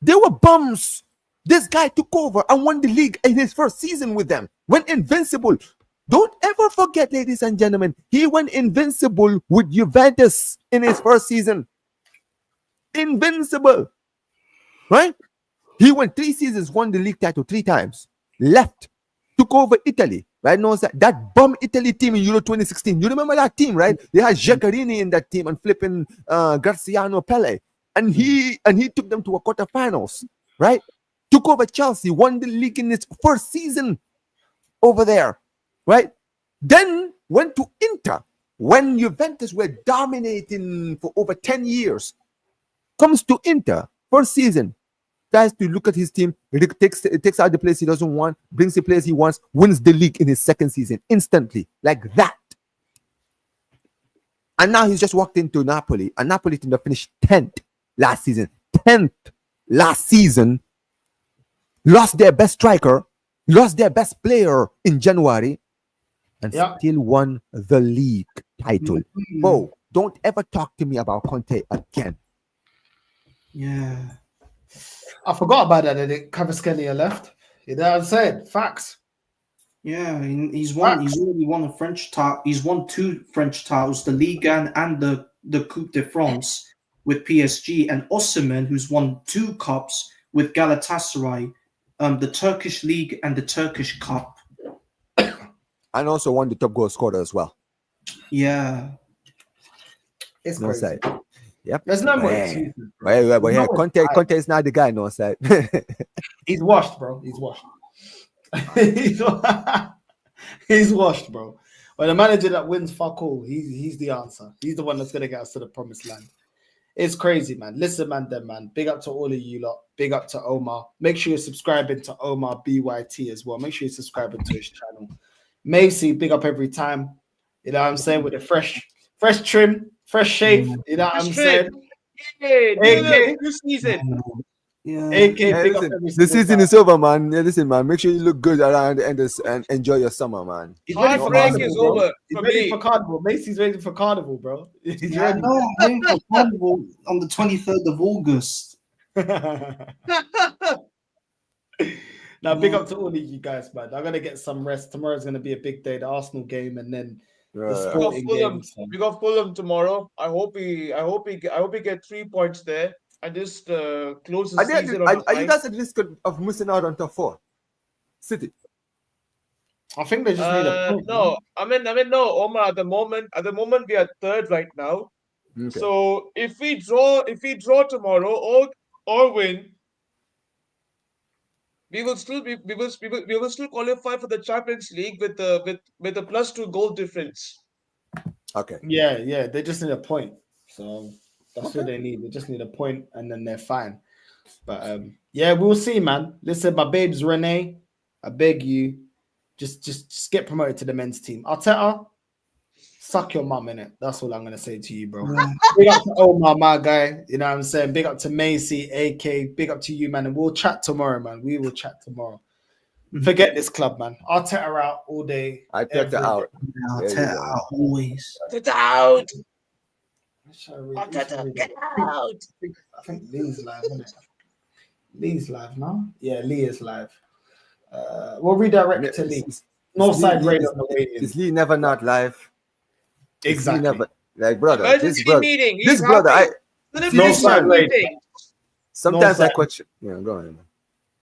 They were bums. This guy took over and won the league in his first season with them. Went invincible. Don't ever forget, ladies and gentlemen, he went invincible with Juventus in his first season. Invincible. Right? He went 3 seasons, won the league title 3 times. Left. Took over Italy, right? No, that bum Italy team in Euro 2016. You remember that team, right? They had Giaccherini in that team and flipping Graziano Pelle, and he took them to a quarterfinals, right? Took over Chelsea, won the league in its first season over there, right? Then went to Inter when Juventus were dominating for over 10 years. Comes to Inter, first season. Tries to look at his team, takes out the players he doesn't want, brings the players he wants, wins the league in his second season instantly, like that. And now he's just walked into Napoli, and Napoli team that finished 10th last season. 10th last season, lost their best striker, lost their best player in January, and still won the league title. Bo, don't ever talk to me about Conte again. Yeah. I forgot about that. That Kvaratskhelia left. You know what I'm saying? Facts. Yeah, he's already won a French title. He's won 2 French titles, the Ligue 1 and the Coupe de France with PSG, and Osimhen, who's won 2 cups with Galatasaray, the Turkish League and the Turkish Cup. And also won the top goal scorer as well. Yeah. It's crazy. Yep. There's no more excuses. Conte is not the guy, Northside. He's washed, bro. He's washed. He's washed, bro. But the manager that wins fuck all, he's the answer. He's the one that's gonna get us to the promised land. It's crazy, man. Listen, man. Big up to all of you lot. Big up to Omar. Make sure you're subscribing to Omar BYT as well. Make sure you're subscribing to his channel. Macy, big up every time. You know what I'm saying? With a fresh trim. Fresh shave, you know what I'm saying? Hey, new season. Yeah. AK, the season is over, man. Yeah, listen, man. Make sure you look good around the end and enjoy your summer, man. He's ready for carnival, is over. He's ready for carnival. Macy's ready for carnival, bro. He's ready. No, I'm going for carnival on the 23rd of August. Now, big up to all of you guys, man. I'm gonna get some rest. Tomorrow's gonna be a big day, the Arsenal game, and then the Sporting game. We got Fulham tomorrow. I hope we get 3 points there and just close the season. Are you guys at risk of missing out on top 4? City. I think they just need a point. No, I mean, no, Omar. At the moment, we are 3rd right now. Okay. So if we draw tomorrow or win, we will still qualify for the Champions League with a +2 goal difference. Okay. Yeah. They just need a point. So that's what they need. They just need a point, and then they're fine. But we'll see, man. Listen, my babes, Renee, I beg you, just get promoted to the men's team. Arteta, suck your mum in it. That's all I'm gonna say to you, bro. Big up to Omar, my guy. You know what I'm saying? Big up to Macy, AK. Big up to you, man. And we'll chat tomorrow, man. We will chat tomorrow. Forget this club, man. Arteta out all day. Arteta out. Arteta out always. Arteta out. Arteta, get out. I think Lee's live, isn't it? Lee's live now. Yeah, Lee is live. We'll redirect to Lee. Northside Radio on the radio. Is Lee never not live? Exactly. Never, like, brother, emergency meeting. This brother, Northside Radio. sometimes I question. Yeah, go ahead.